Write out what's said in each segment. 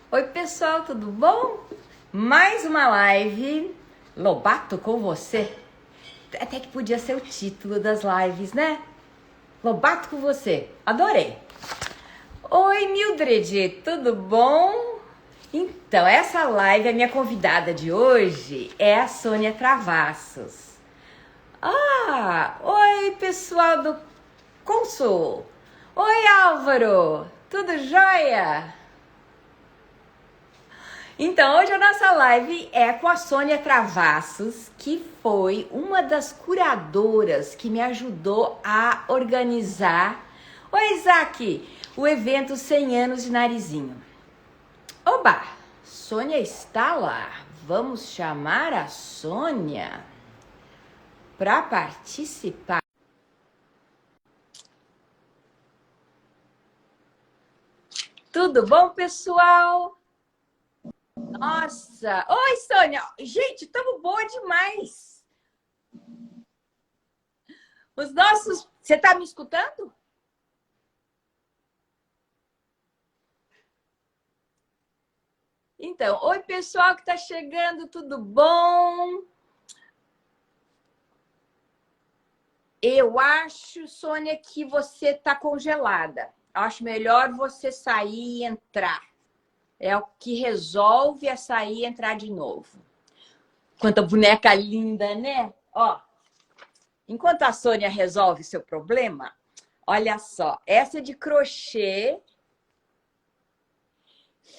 Oi, pessoal, tudo bom? Mais uma live Lobato com você. Até que podia ser o título das lives, né? Lobato com você. Adorei. Oi, Mildred, tudo bom? Então, essa live, a minha convidada de hoje é a Sônia Travassos. Oi, pessoal do Consul. Oi, Álvaro, tudo jóia? Então, hoje a nossa live é com a Sônia Travassos, que foi uma das curadoras que me ajudou a organizar, oi Isaac, o evento 100 anos de Narizinho. Oba, Sônia está lá. Vamos chamar a Sônia para participar. Tudo bom, pessoal? Nossa! Oi, Sônia! Gente, estamos boa demais! Os nossos... Você está me escutando? Então, oi, pessoal que está chegando, tudo bom? Eu acho, Sônia, que você está congelada. Acho melhor você sair e entrar. É o que resolve é sair e entrar de novo. Quanta boneca linda, né? Ó, enquanto a Sônia resolve seu problema, olha só, essa é de crochê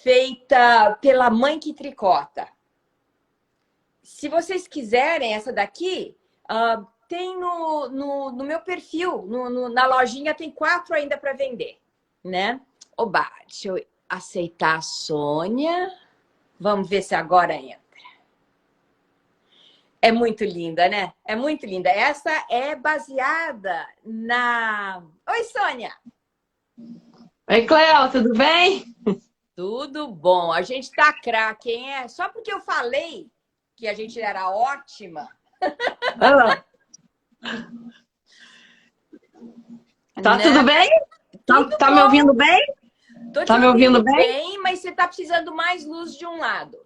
feita pela Mãe que Tricota. Se vocês quiserem essa daqui, tem no meu perfil, na lojinha tem 4 ainda para vender, né? Oba, deixa eu aceitar a Sônia. Vamos ver se agora entra. É muito linda, né? É muito linda. Essa é baseada na... Oi, Sônia! Oi, Cleo, tudo bem? Tudo bom. A gente tá craque, hein? Só porque eu falei que a gente era ótima. Ah, tá Né? tudo bem? Tudo Tá me bom. ouvindo bem? Tô te Tá me ouvindo ouvindo bem? bem, mas você tá precisando mais luz de um lado.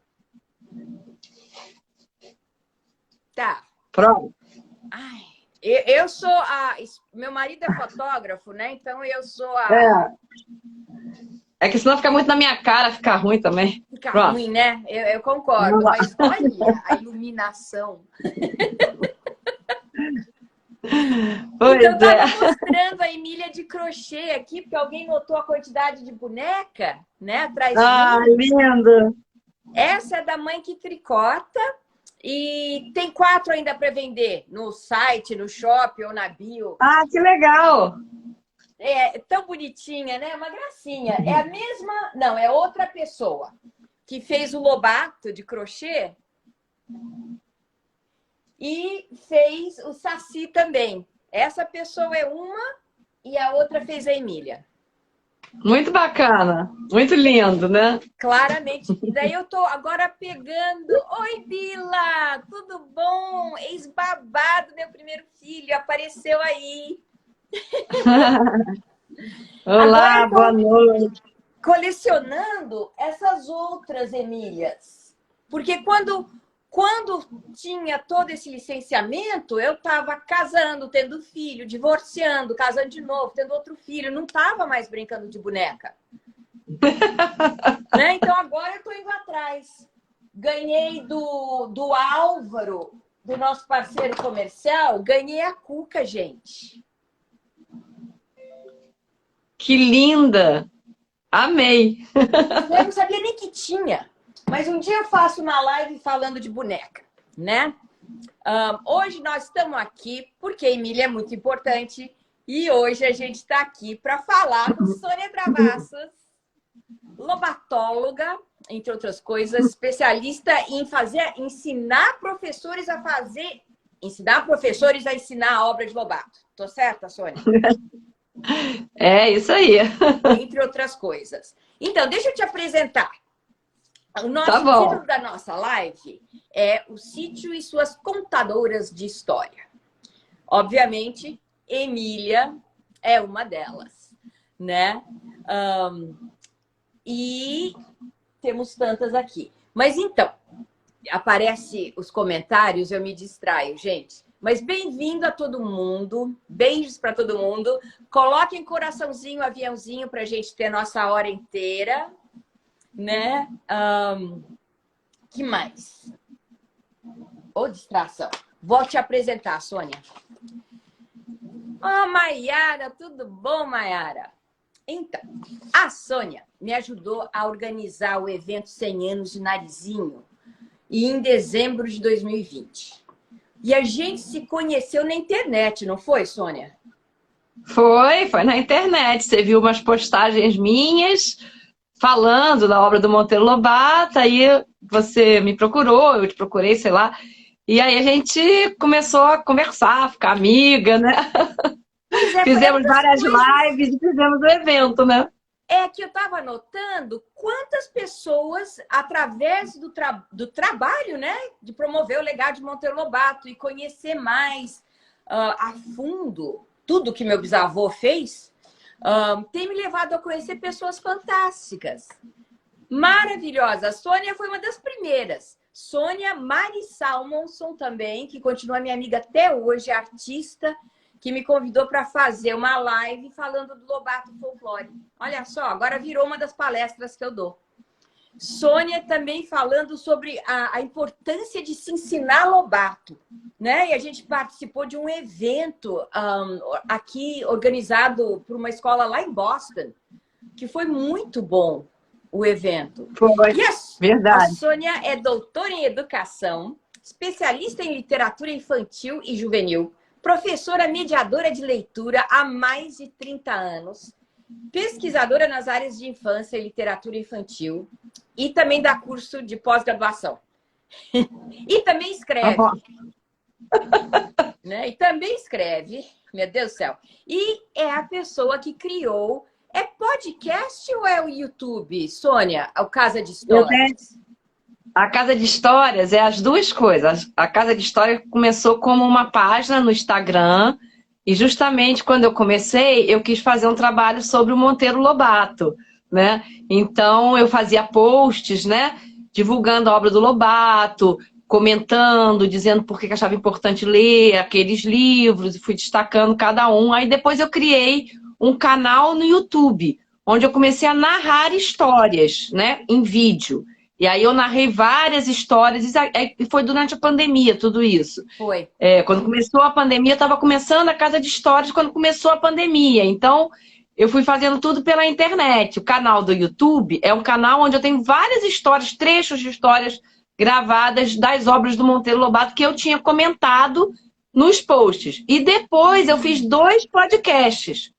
Tá. Pronto. Ai, eu sou a... Meu marido é fotógrafo, né? Então eu sou a... É, é que senão fica muito na minha cara, fica ruim também. Fica Pronto. ruim, né? Eu Vamos concordo. lá. Mas olha a iluminação. Então, eu Pois é. tava mostrando a Emília de crochê aqui, porque alguém notou a quantidade de boneca, né, atrás de Ah, mim. lindo. Essa é da Mãe que Tricota e tem 4 ainda para vender no site, no shopping ou na bio. Ah, que legal. É tão bonitinha, né? Uma gracinha. É a mesma... Não, é outra pessoa que fez o Lobato de crochê e fez o Saci também. Essa pessoa é uma e a outra fez a Emília. Muito bacana. Muito lindo, né? Claramente. E daí eu tô agora pegando... Oi, Bila! Tudo bom? Ex-babado, meu primeiro filho, apareceu aí. Agora Olá, eu boa tô noite. colecionando essas outras Emílias. Porque quando tinha todo esse licenciamento, eu estava casando, tendo filho, divorciando, casando de novo, tendo outro filho. Não estava mais brincando de boneca. Né? Então agora eu estou indo atrás. Ganhei do Álvaro, do nosso parceiro comercial, ganhei a Cuca, gente. Que linda. Amei. Eu não sabia nem que tinha. Mas um dia eu faço uma live falando de boneca, né? Hoje nós estamos aqui porque a Emília é muito importante e hoje a gente está aqui para falar com Sônia Travassos, lobatóloga, entre outras coisas, especialista em ensinar professores a ensinar a obra de Lobato. Tô certa, Sônia? É isso aí. Entre outras coisas. Então, deixa eu te apresentar. O Tá nosso bom. título da nossa live é O Sítio e Suas Contadoras de História. Obviamente, Emília é uma delas, né? E temos tantas aqui. Mas então, aparece os comentários, eu me distraio, gente. Mas bem-vindo a todo mundo, beijos para todo mundo. Coloquem coraçãozinho, aviãozinho para a gente ter nossa hora inteira, né? Que mais? Ô, distração. Vou te apresentar, Sônia. Maiara, tudo bom, Maiara? Então, a Sônia me ajudou a organizar o evento 100 anos de Narizinho e em dezembro de 2020. E a gente se conheceu na internet, não foi, Sônia? Foi na internet. Você viu umas postagens minhas falando da obra do Monteiro Lobato, aí você me procurou, eu te procurei, sei lá. E aí a gente começou a conversar, ficar amiga, né? Pois é, Fizemos várias lives e fizemos o evento, né? É que eu estava notando quantas pessoas, através do trabalho, né, de promover o legado de Monteiro Lobato e conhecer mais a fundo tudo que meu bisavô fez, tem me levado a conhecer pessoas fantásticas, maravilhosas. A Sônia foi uma das primeiras. Sônia Mari Salmonson também, que continua minha amiga até hoje, artista, que me convidou para fazer uma live falando do Lobato Folclore. Olha só, agora virou uma das palestras que eu dou. Sônia também falando sobre a importância de se ensinar Lobato, né? E a gente participou de um evento aqui organizado por uma escola lá em Boston, que foi muito bom o evento. Foi, verdade. A Sônia é doutora em educação, especialista em literatura infantil e juvenil, professora mediadora de leitura há mais de 30 anos, pesquisadora nas áreas de infância e literatura infantil e também dá curso de pós-graduação. E também escreve. Né? E também escreve, meu Deus do céu. E é a pessoa que criou... É podcast ou é o YouTube, Sônia? O Casa de Histórias? A Casa de Histórias é as duas coisas. A Casa de História começou como uma página no Instagram e justamente quando eu comecei, eu quis fazer um trabalho sobre o Monteiro Lobato, né? Então eu fazia posts, né? Divulgando a obra do Lobato, comentando, dizendo por que achava importante ler aqueles livros, e fui destacando cada um. Aí depois eu criei um canal no YouTube, onde eu comecei a narrar histórias, né? Em vídeo. E aí eu narrei várias histórias, e foi durante a pandemia tudo isso. Foi. Quando começou a pandemia, estava começando a Casa de Histórias quando começou a pandemia. Então, eu fui fazendo tudo pela internet. O canal do YouTube é um canal onde eu tenho várias histórias, trechos de histórias gravadas das obras do Monteiro Lobato que eu tinha comentado nos posts. E depois eu fiz 2 podcasts.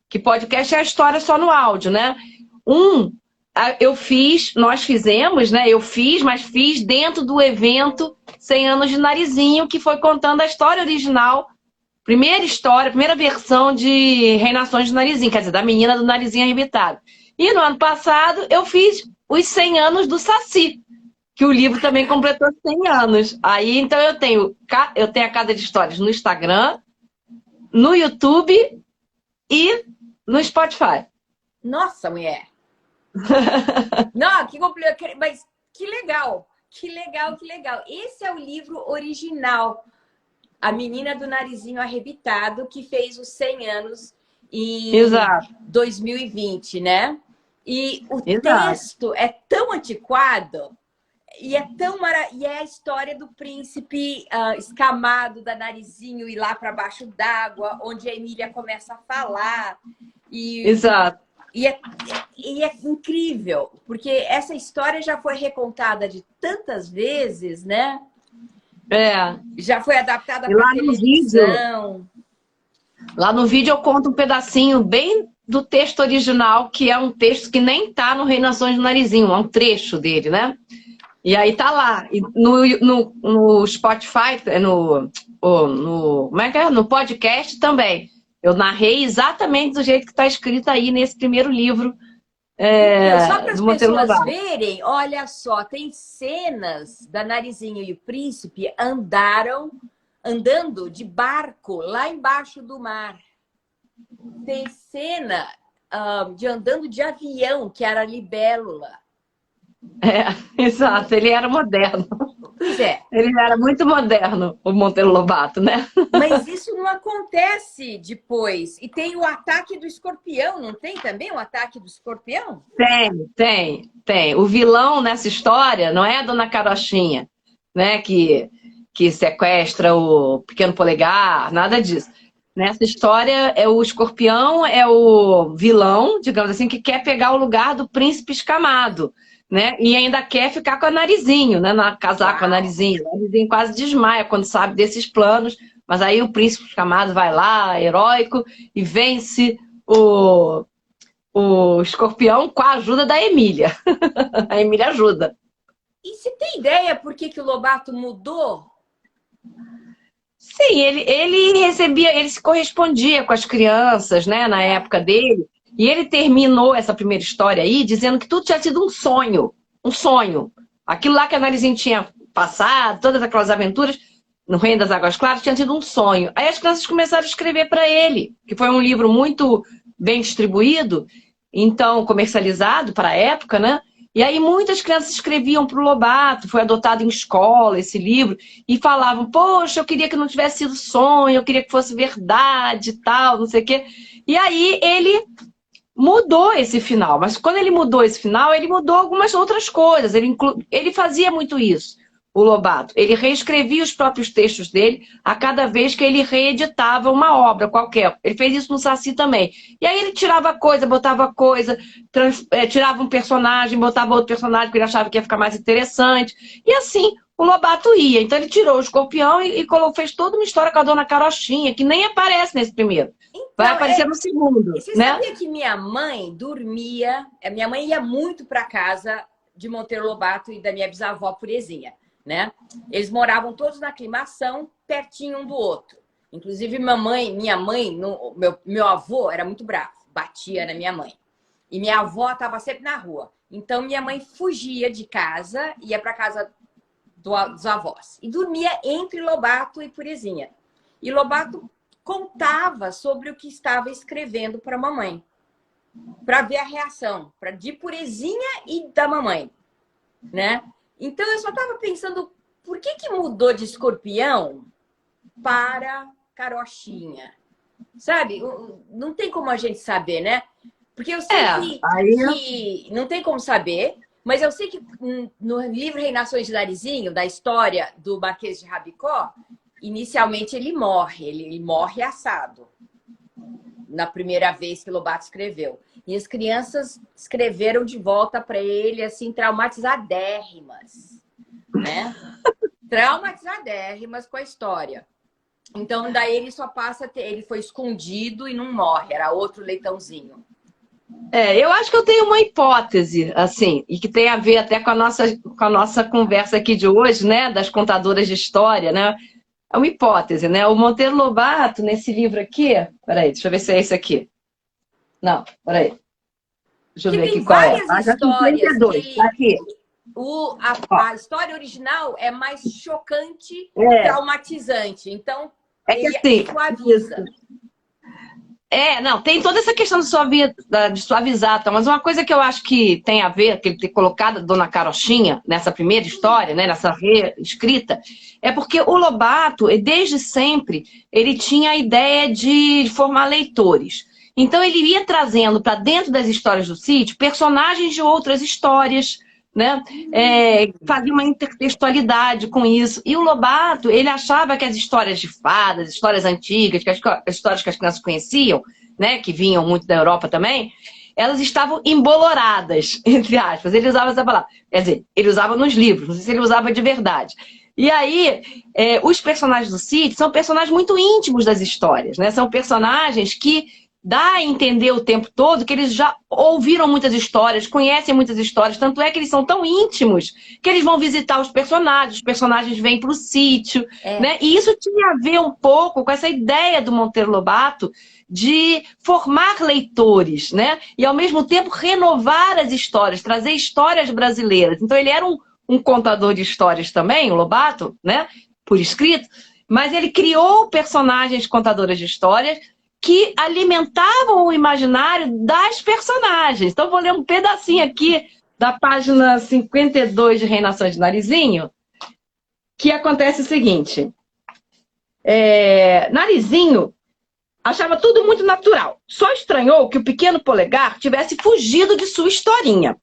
Que podcast é a história só no áudio, né? Nós fizemos, né? Mas fiz dentro do evento 100 anos de Narizinho, que foi contando a história original, primeira versão de Reinações de Narizinho, quer dizer, da menina do narizinho arrebitado. E no ano passado eu fiz os 100 anos do Saci, que o livro também completou 100 anos. Aí, então eu tenho a Casa de Histórias no Instagram, no YouTube e no Spotify. Nossa, mulher! Não, que complicado, mas que legal, que legal, que legal. Esse é o livro original, A Menina do Narizinho Arrebitado, que fez os 100 anos em Exato. 2020, né? E o Exato. texto é tão antiquado e e é a história do príncipe escamado da Narizinho ir lá para baixo d'água, onde a Emília começa a falar. Exato. E é incrível, porque essa história já foi recontada de tantas vezes, né? Já foi adaptada para televisão. Lá no vídeo eu conto um pedacinho bem do texto original, que é um texto que nem está no Reinações do Narizinho, é um trecho dele, né? E aí tá lá. E no Spotify, como é que é? No podcast também. Eu narrei exatamente do jeito que está escrito aí nesse primeiro livro. Só para as pessoas verem, olha só, tem cenas da Narizinho e o príncipe andando de barco lá embaixo do mar. Tem cena de andando de avião, que era a libélula. Exato, ele era moderno. Pois é. Ele era muito moderno, o Monteiro Lobato, né? Mas isso não acontece depois. E tem o ataque do escorpião, não tem também o ataque do escorpião? Tem. O vilão nessa história não é a Dona Carochinha, né? Que sequestra o pequeno polegar, nada disso. Nessa história, o escorpião é o vilão, digamos assim, que quer pegar o lugar do príncipe escamado, né? E ainda quer ficar com a Narizinho, né? Casar com a Narizinho. A Narizinho quase desmaia quando sabe desses planos, mas aí o príncipe escamado vai lá, heróico, e vence o escorpião com a ajuda da Emília. A Emília ajuda. E você tem ideia por que o Lobato mudou? Sim, ele se correspondia com as crianças, né, na época dele, e ele terminou essa primeira história aí dizendo que tudo tinha sido um sonho. Aquilo lá que a Narizinho tinha passado, todas aquelas aventuras no Reino das Águas Claras, tinha sido um sonho. Aí as crianças começaram a escrever para ele, que foi um livro muito bem distribuído, então comercializado para a época, né? E aí muitas crianças escreviam para o Lobato, foi adotado em escola esse livro, e falavam, poxa, eu queria que não tivesse sido sonho, eu queria que fosse verdade e tal, não sei o quê. E aí ele mudou esse final, mas quando ele mudou esse final, ele mudou algumas outras coisas, ele fazia muito isso, o Lobato. Ele reescrevia os próprios textos dele a cada vez que ele reeditava uma obra qualquer. Ele fez isso no Saci também. E aí ele tirava coisa, botava coisa, tirava um personagem, botava outro personagem porque ele achava que ia ficar mais interessante. E assim, o Lobato ia. Então ele tirou o escorpião e fez toda uma história com a Dona Carochinha, que nem aparece nesse primeiro. Vai aparecer no segundo. Você né? sabia que minha mãe dormia... Minha mãe ia muito para casa de Monteiro Lobato e da minha bisavó Purezinha. Né? Eles moravam todos na aclimação, pertinho um do outro. Inclusive, minha mãe, meu avô era muito bravo, batia na minha mãe. E minha avó estava sempre na rua. Então, minha mãe fugia de casa, ia para casa dos avós. E dormia entre Lobato e Purezinha. E Lobato contava sobre o que estava escrevendo para a mamãe, para ver a reação, de Purezinha e da mamãe, né? Então, eu só estava pensando, por que mudou de escorpião para carochinha? Sabe? Não tem como a gente saber, né? Porque eu sei que não tem como saber, mas eu sei que no livro Reinações de Narizinho, da história do Marquês de Rabicó, inicialmente ele morre assado. Na primeira vez que Lobato escreveu. E as crianças escreveram de volta para ele, assim, traumatizadérrimas, né? Traumatizadérrimas com a história. Então, daí ele só passa a ter... Ele foi escondido e não morre. Era outro leitãozinho. Eu acho que eu tenho uma hipótese, assim, e que tem a ver até com a nossa conversa aqui de hoje, né? Das contadoras de história, né? É uma hipótese, né? O Monteiro Lobato, nesse livro aqui... Peraí, deixa eu ver se é esse aqui. Não, peraí. Deixa eu ver aqui qual é. Tem histórias 52, que tá aqui. A história original é mais chocante, traumatizante. Então, ele assim, suaviza. Não, tem toda essa questão de suavizar, tá? Mas uma coisa que eu acho que tem a ver, que ele ter colocado a Dona Carochinha nessa primeira história, né, nessa reescrita, é porque o Lobato, desde sempre, ele tinha a ideia de formar leitores. Então ele ia trazendo para dentro das histórias do sítio personagens de outras histórias, né? Fazia uma intertextualidade com isso. E o Lobato, ele achava que as histórias de fadas, histórias antigas, as histórias que as crianças conheciam, né, que vinham muito da Europa também, elas estavam emboloradas, entre aspas. Ele usava essa palavra. Quer dizer, ele usava nos livros, não sei se ele usava de verdade. E aí, os personagens do sítio são personagens muito íntimos das histórias, né? São personagens que dá a entender o tempo todo que eles já ouviram muitas histórias, conhecem muitas histórias, tanto é que eles são tão íntimos que eles vão visitar os personagens vêm para o sítio, né? E isso tinha a ver um pouco com essa ideia do Monteiro Lobato de formar leitores, né? E ao mesmo tempo renovar as histórias, trazer histórias brasileiras. Então ele era um contador de histórias também, o Lobato, né? Por escrito, mas ele criou personagens contadoras de histórias que alimentavam o imaginário das personagens. Então, vou ler um pedacinho aqui da página 52 de Reinações de Narizinho, que acontece o seguinte. Narizinho achava tudo muito natural. Só estranhou que o pequeno Polegar tivesse fugido de sua historinha.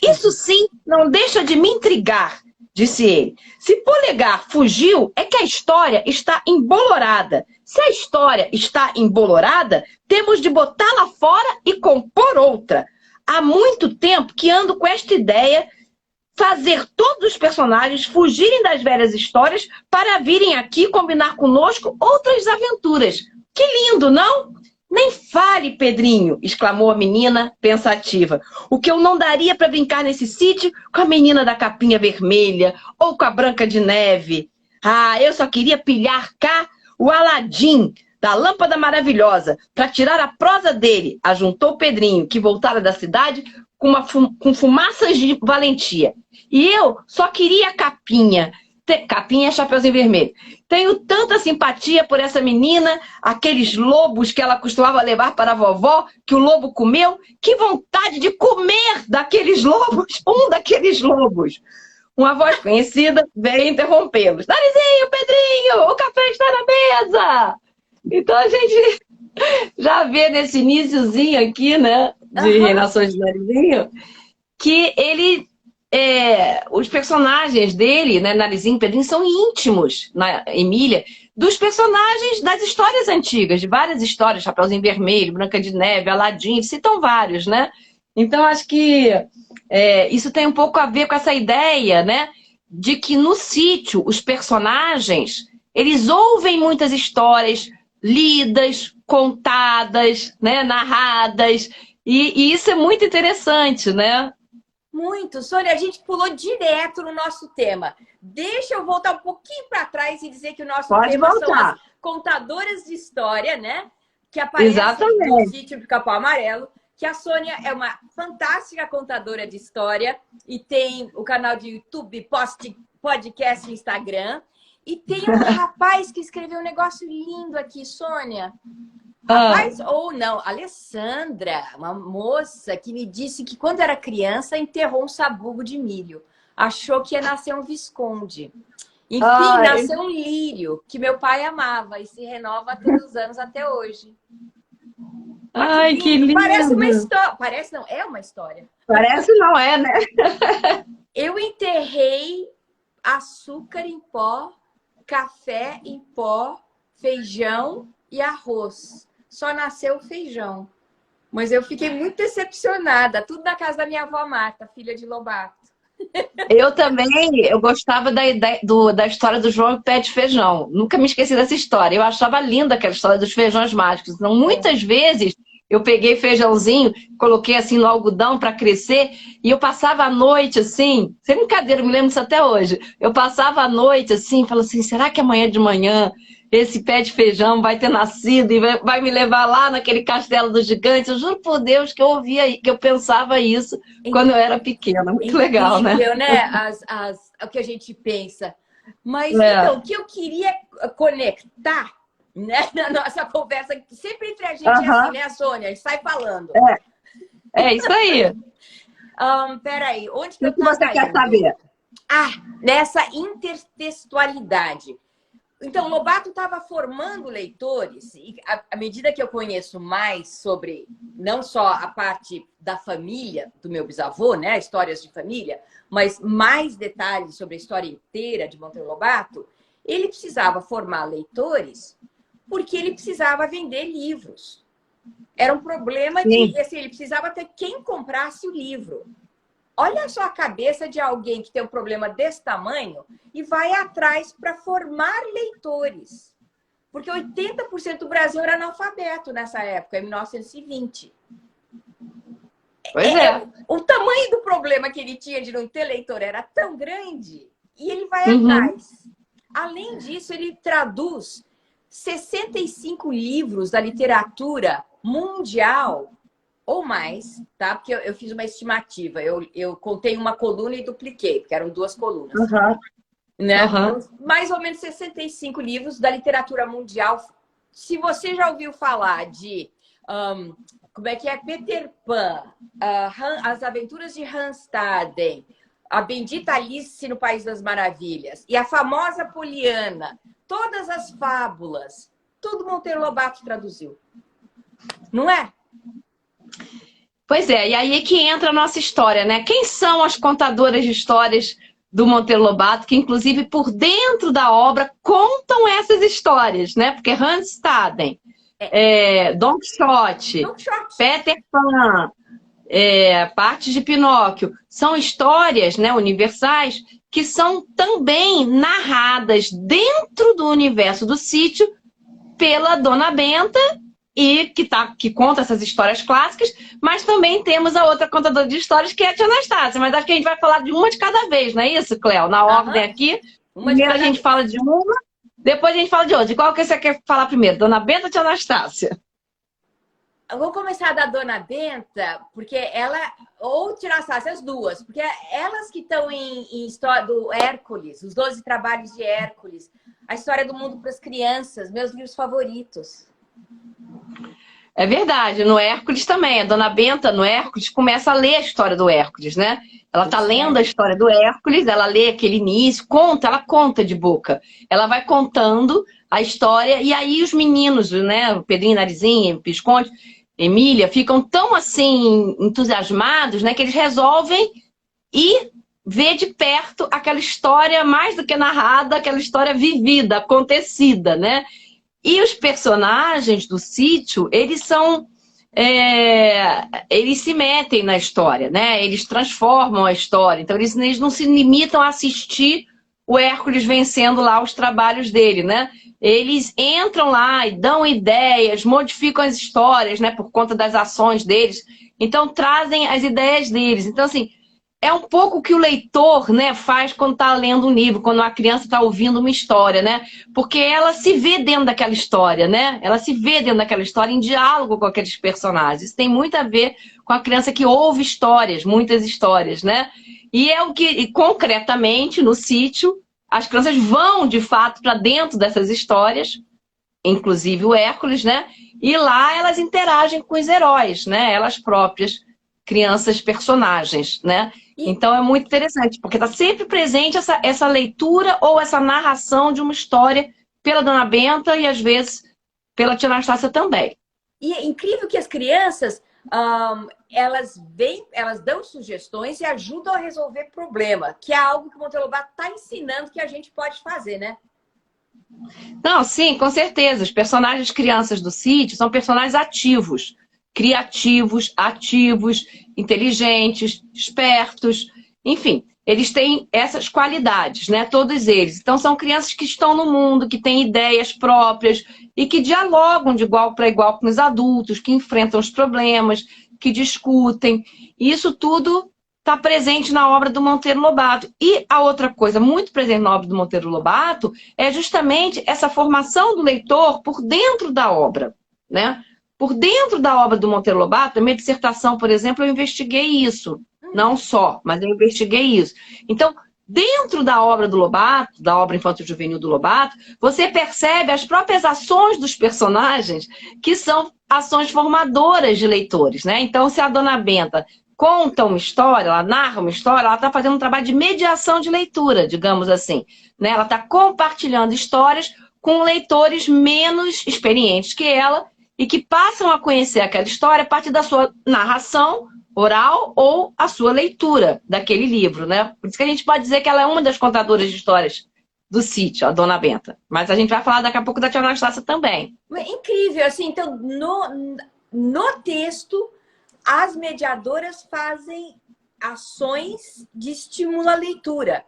Isso sim não deixa de me intrigar, disse ele. Se Polegar fugiu, é que a história está embolorada. Se a história está embolorada, temos de botá-la fora e compor outra. Há muito tempo que ando com esta ideia, fazer todos os personagens fugirem das velhas histórias para virem aqui combinar conosco outras aventuras. Que lindo, não? Nem fale, Pedrinho, exclamou a menina pensativa. O que eu não daria para brincar nesse sítio com a menina da capinha vermelha ou com a Branca de Neve. Ah, eu só queria pilhar cá o Aladim da Lâmpada Maravilhosa para tirar a prosa dele, ajuntou Pedrinho, que voltara da cidade com fumaças de valentia. E eu só queria a Capinha. Capinha é Chapeuzinho Vermelho. Tenho tanta simpatia por essa menina, aqueles lobos que ela costumava levar para a vovó, que o lobo comeu. Que vontade de comer daqueles lobos, um daqueles lobos. Uma voz conhecida veio interrompê-los. Narizinho, Pedrinho, o café está na mesa! Então a gente já vê nesse iniciozinho aqui, né, de Reinações de Narizinho, que ele... os personagens dele, né, Narizinho e Pedrinho, são íntimos, na Emília, dos personagens das histórias antigas, de várias histórias, Chapeuzinho Vermelho, Branca de Neve, Aladim, citam vários, né? Então, acho que isso tem um pouco a ver com essa ideia, né, de que no sítio, os personagens, eles ouvem muitas histórias lidas, contadas, né, narradas, e isso é muito interessante, né? Muito. Sônia, a gente pulou direto no nosso tema. Deixa eu voltar um pouquinho para trás e dizer que o nosso tema são as contadoras de história, né? Que aparecem no Sítio do Capão Amarelo. Que a Sônia é uma fantástica contadora de história e tem o canal de YouTube, podcast no Instagram. E tem um rapaz que escreveu um negócio lindo aqui, Sônia. Rapaz, ou não, Alessandra, uma moça que me disse que quando era criança enterrou um sabugo de milho. Achou que ia nascer um visconde. Enfim, nasceu um lírio, que meu pai amava e se renova todos os anos até hoje. Ai, que lindo! Parece uma história. Parece não, é uma história. Parece não, é, né? Eu enterrei açúcar em pó, café em pó, feijão e arroz. Só nasceu o feijão. Mas eu fiquei muito decepcionada. Tudo na casa da minha avó Marta, filha de Lobato. Eu também, eu gostava da história do João e Pé de Feijão. Nunca me esqueci dessa história. Eu achava linda aquela história dos feijões mágicos. Então, muitas vezes, eu peguei feijãozinho, coloquei assim no algodão para crescer, e eu passava a noite assim, sem brincadeira, eu me lembro disso até hoje. Eu passava a noite assim, falando assim, será que amanhã de manhã esse pé de feijão vai ter nascido e vai me levar lá naquele castelo dos gigantes? Eu juro por Deus que eu ouvia, que eu pensava isso quando eu era pequena. Muito legal, né? O que a gente pensa. Mas, então, o que eu queria conectar, né, na nossa conversa, sempre entre a gente é assim, né, Sônia? A gente sai falando. É isso aí. Peraí, onde que o eu que você quer saber? Nessa intertextualidade. Então, Lobato estava formando leitores, e à medida que eu conheço mais sobre não só a parte da família do meu bisavô, né, histórias de família, mas mais detalhes sobre a história inteira de Monteiro Lobato, ele precisava formar leitores porque ele precisava vender livros. Era um problema de assim, ele precisava ter quem comprasse o livro. Olha só a cabeça de alguém que tem um problema desse tamanho e vai atrás para formar leitores. Porque 80% do Brasil era analfabeto nessa época, em 1920. Pois é. O tamanho do problema que ele tinha de não ter leitor era tão grande e ele vai atrás. Além disso, ele traduz 65 livros da literatura mundial ou mais, tá? Porque eu fiz uma estimativa. Eu contei uma coluna e dupliquei, porque eram 2 colunas. Né? Mais ou menos 65 livros da literatura mundial se você já ouviu falar de como é que é Peter Pan, As Aventuras de Hans Staden, a Bendita Alice no País das Maravilhas e a famosa Poliana, todas as fábulas, tudo Monteiro Lobato traduziu. Não é? Pois é, e aí que entra a nossa história, né? Quem são as contadoras de histórias do Monteiro Lobato, que inclusive por dentro da obra contam essas histórias, né? Porque Hans Staden, Don Quixote, Peter Pan, partes de Pinóquio, são histórias, né, universais que são também narradas dentro do universo do sítio pela Dona Benta e que conta essas histórias clássicas, mas também temos a outra contadora de histórias, que é a tia Anastácia. Mas acho que a gente vai falar de uma de cada vez, não é isso, Cléo? Na ordem aqui. Primeiro a gente fala de uma, depois a gente fala de outra. Qual que você quer falar primeiro? Dona Benta ou tia Anastácia? Eu vou começar da Dona Benta, porque ela, ou tia Anastácia, as duas, porque elas que estão em história do Hércules, os 12 trabalhos de Hércules, a história do mundo para as crianças, meus livros favoritos. É verdade, no Hércules também. A Dona Benta, no Hércules, começa a ler a história do Hércules, né? Ela tá lendo a história do Hércules, ela lê aquele início, ela conta de boca. Ela vai contando a história, e aí os meninos, né? O Pedrinho, Narizinho, o Pisconde, Emília, ficam tão, assim, entusiasmados, né? Que eles resolvem ir ver de perto aquela história mais do que narrada, aquela história vivida, acontecida, né? E os personagens do sítio, eles são... eles se metem na história, né? Eles transformam a história. Então, eles não se limitam a assistir o Hércules vencendo lá os trabalhos dele, né? Eles entram lá e dão ideias, modificam as histórias, né? Por conta das ações deles. Então, trazem as ideias deles. Então, assim, é um pouco o que o leitor, né, faz quando está lendo um livro, quando uma criança está ouvindo uma história, né? Porque ela se vê dentro daquela história, né? Ela se vê dentro daquela história em diálogo com aqueles personagens. Isso tem muito a ver com a criança que ouve histórias, muitas histórias, né? E é o que, concretamente, no sítio, as crianças vão, de fato, para dentro dessas histórias, inclusive o Hércules, né? E lá elas interagem com os heróis, né? Elas próprias, crianças, personagens, né? Então é muito interessante, porque está sempre presente essa leitura ou essa narração de uma história pela Dona Benta e, às vezes, pela tia Anastácia também. E é incrível que as crianças, elas dão sugestões e ajudam a resolver problema, que é algo que o Monteiro Lobato está ensinando que a gente pode fazer, né? Não, sim, com certeza. Os personagens crianças do sítio são personagens ativos, criativos, ativos, inteligentes, espertos, enfim, eles têm essas qualidades, né? Todos eles. Então são crianças que estão no mundo, que têm ideias próprias e que dialogam de igual para igual com os adultos, que enfrentam os problemas, que discutem. E isso tudo está presente na obra do Monteiro Lobato. E a outra coisa muito presente na obra do Monteiro Lobato é justamente essa formação do leitor por dentro da obra, né? Por dentro da obra do Monteiro Lobato, na minha dissertação, por exemplo, eu investiguei isso. Não só, mas eu investiguei isso. Então, dentro da obra do Lobato, da obra infanto-juvenil do Lobato, você percebe as próprias ações dos personagens, que são ações formadoras de leitores, né? Então, se a Dona Benta conta uma história, ela narra uma história, ela está fazendo um trabalho de mediação de leitura, digamos assim, né? Ela está compartilhando histórias com leitores menos experientes que ela, e que passam a conhecer aquela história a partir da sua narração oral ou a sua leitura daquele livro, né? Por isso que a gente pode dizer que ela é uma das contadoras de histórias do sítio, a Dona Benta. Mas a gente vai falar daqui a pouco da tia Anastácia também. Incrível, assim, então, no texto, as mediadoras fazem ações de estímulo à leitura.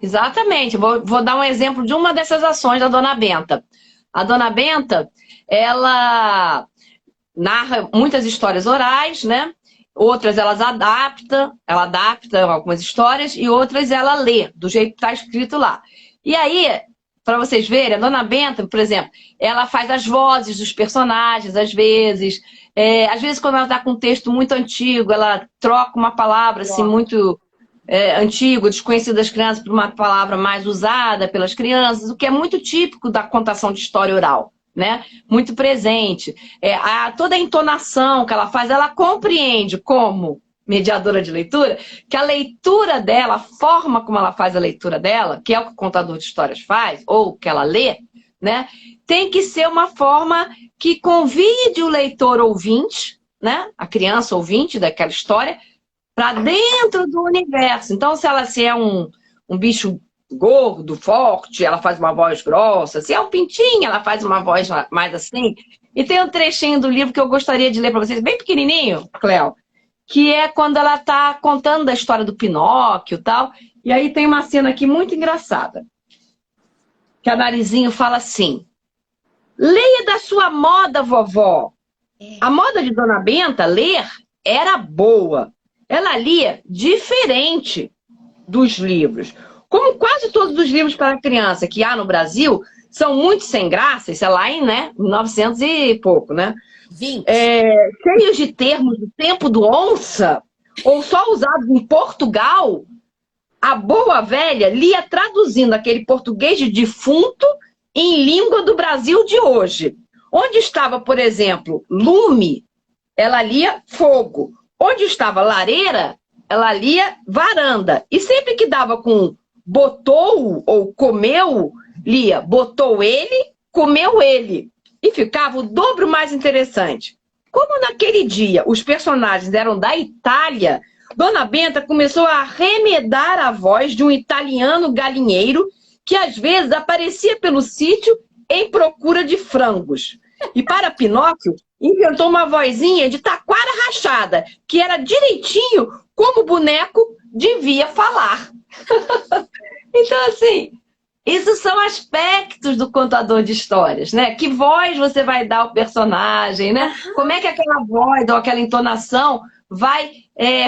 Exatamente. Vou dar um exemplo de uma dessas ações da Dona Benta. A Dona Benta, ela narra muitas histórias orais, né? Outras ela adapta algumas histórias e outras ela lê, do jeito que está escrito lá. E aí, para vocês verem, a Dona Benta, por exemplo, ela faz as vozes dos personagens, às vezes quando ela está com um texto muito antigo, ela troca uma palavra assim, muito antigo, desconhecida das crianças, por uma palavra mais usada pelas crianças, o que é muito típico da contação de história oral, né? Muito presente. Toda a entonação que ela faz, ela compreende como mediadora de leitura, que a leitura dela, a forma como ela faz a leitura dela, que é o que o contador de histórias faz, ou que ela lê, né? Tem que ser uma forma que convide o leitor ouvinte, né? A criança ouvinte daquela história, para dentro do universo. Então, se é um bicho gordo, forte, ela faz uma voz grossa. Se é um pintinho, ela faz uma voz mais assim. E tem um trechinho do livro que eu gostaria de ler para vocês, bem pequenininho, Cléo, que é quando ela está contando da história do Pinóquio e tal. E aí tem uma cena aqui muito engraçada. Que a Narizinho fala assim: leia da sua moda, vovó. A moda de Dona Benta, ler, era boa. Ela lia diferente dos livros. Como quase todos os livros para criança que há no Brasil são muito sem graça, isso é lá em 1900 e pouco, né? 20. Cheios de termos do tempo do onça, ou só usados em Portugal, a boa velha lia traduzindo aquele português de defunto em língua do Brasil de hoje. Onde estava, por exemplo, lume, ela lia fogo. Onde estava lareira, ela lia varanda. E sempre que dava com botou ou comeu, lia botou ele, comeu ele. E ficava o dobro mais interessante. Como naquele dia os personagens eram da Itália, Dona Benta começou a remedar a voz de um italiano galinheiro que às vezes aparecia pelo sítio em procura de frangos. E para Pinóquio, inventou uma vozinha de taquara rachada, que era direitinho como o boneco devia falar. Então, assim, isso são aspectos do contador de histórias, né? Que voz você vai dar ao personagem, né? Como é que aquela voz ou aquela entonação vai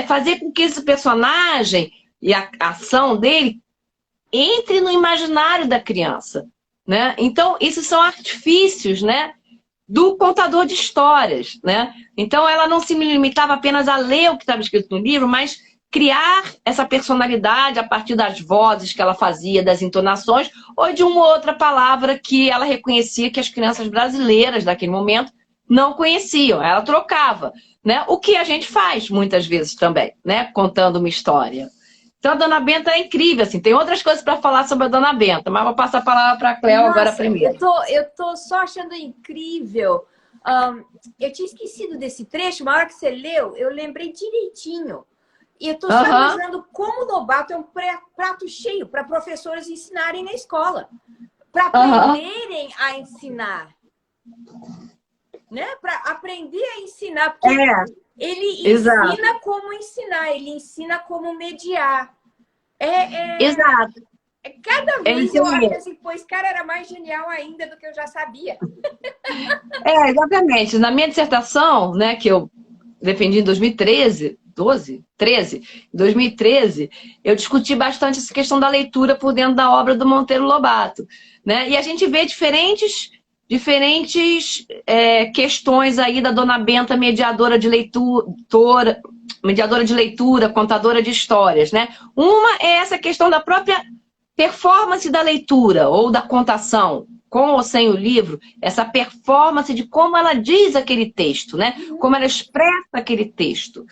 fazer com que esse personagem e a ação dele entre no imaginário da criança, né? Então, isso são artifícios, né, do contador de histórias, né? Então, ela não se limitava apenas a ler o que estava escrito no livro, mas criar essa personalidade a partir das vozes que ela fazia, das entonações, ou de uma outra palavra que ela reconhecia que as crianças brasileiras daquele momento não conheciam. Ela trocava, né? O que a gente faz muitas vezes também, né? Contando uma história. Então, a Dona Benta é incrível, assim. Tem outras coisas para falar sobre a Dona Benta, mas vou passar a palavra para a Cléo agora primeiro. Eu tô só achando incrível. Eu tinha esquecido desse trecho, uma hora que você leu, eu lembrei direitinho. E eu estou só imaginando como o Lobato é um prato cheio para professores ensinarem na escola. Para aprenderem a ensinar. Né? Para aprender a ensinar. Porque ele ensina como ensinar, ele ensina como mediar. Exato. Cada vez eu acho assim, pô, esse cara era mais genial ainda do que eu já sabia. Exatamente. Na minha dissertação, né, que eu defendi em 2013, 2013, eu discuti bastante essa questão da leitura por dentro da obra do Monteiro Lobato, né? E a gente vê diferentes questões aí da Dona Benta, mediadora de leitura, contadora de histórias, né? Uma é essa questão da própria performance da leitura ou da contação, com ou sem o livro, essa performance de como ela diz aquele texto, né? Como ela expressa aquele texto.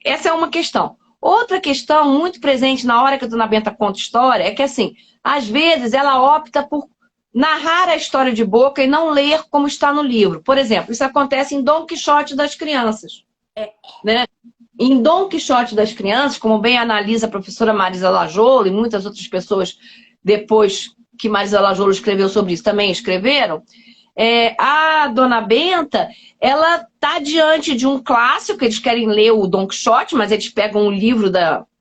Essa é uma questão. Outra questão muito presente na hora que a Dona Benta conta história é que, assim, às vezes ela opta por narrar a história de boca e não ler como está no livro. Por exemplo, isso acontece em Dom Quixote das Crianças. Né? Em Dom Quixote das Crianças, como bem analisa a professora Marisa Lajolo e muitas outras pessoas depois que Marisa Lajolo escreveu sobre isso também escreveram, a Dona Benta, ela está diante de um clássico, eles querem ler o Dom Quixote, mas eles pegam um livro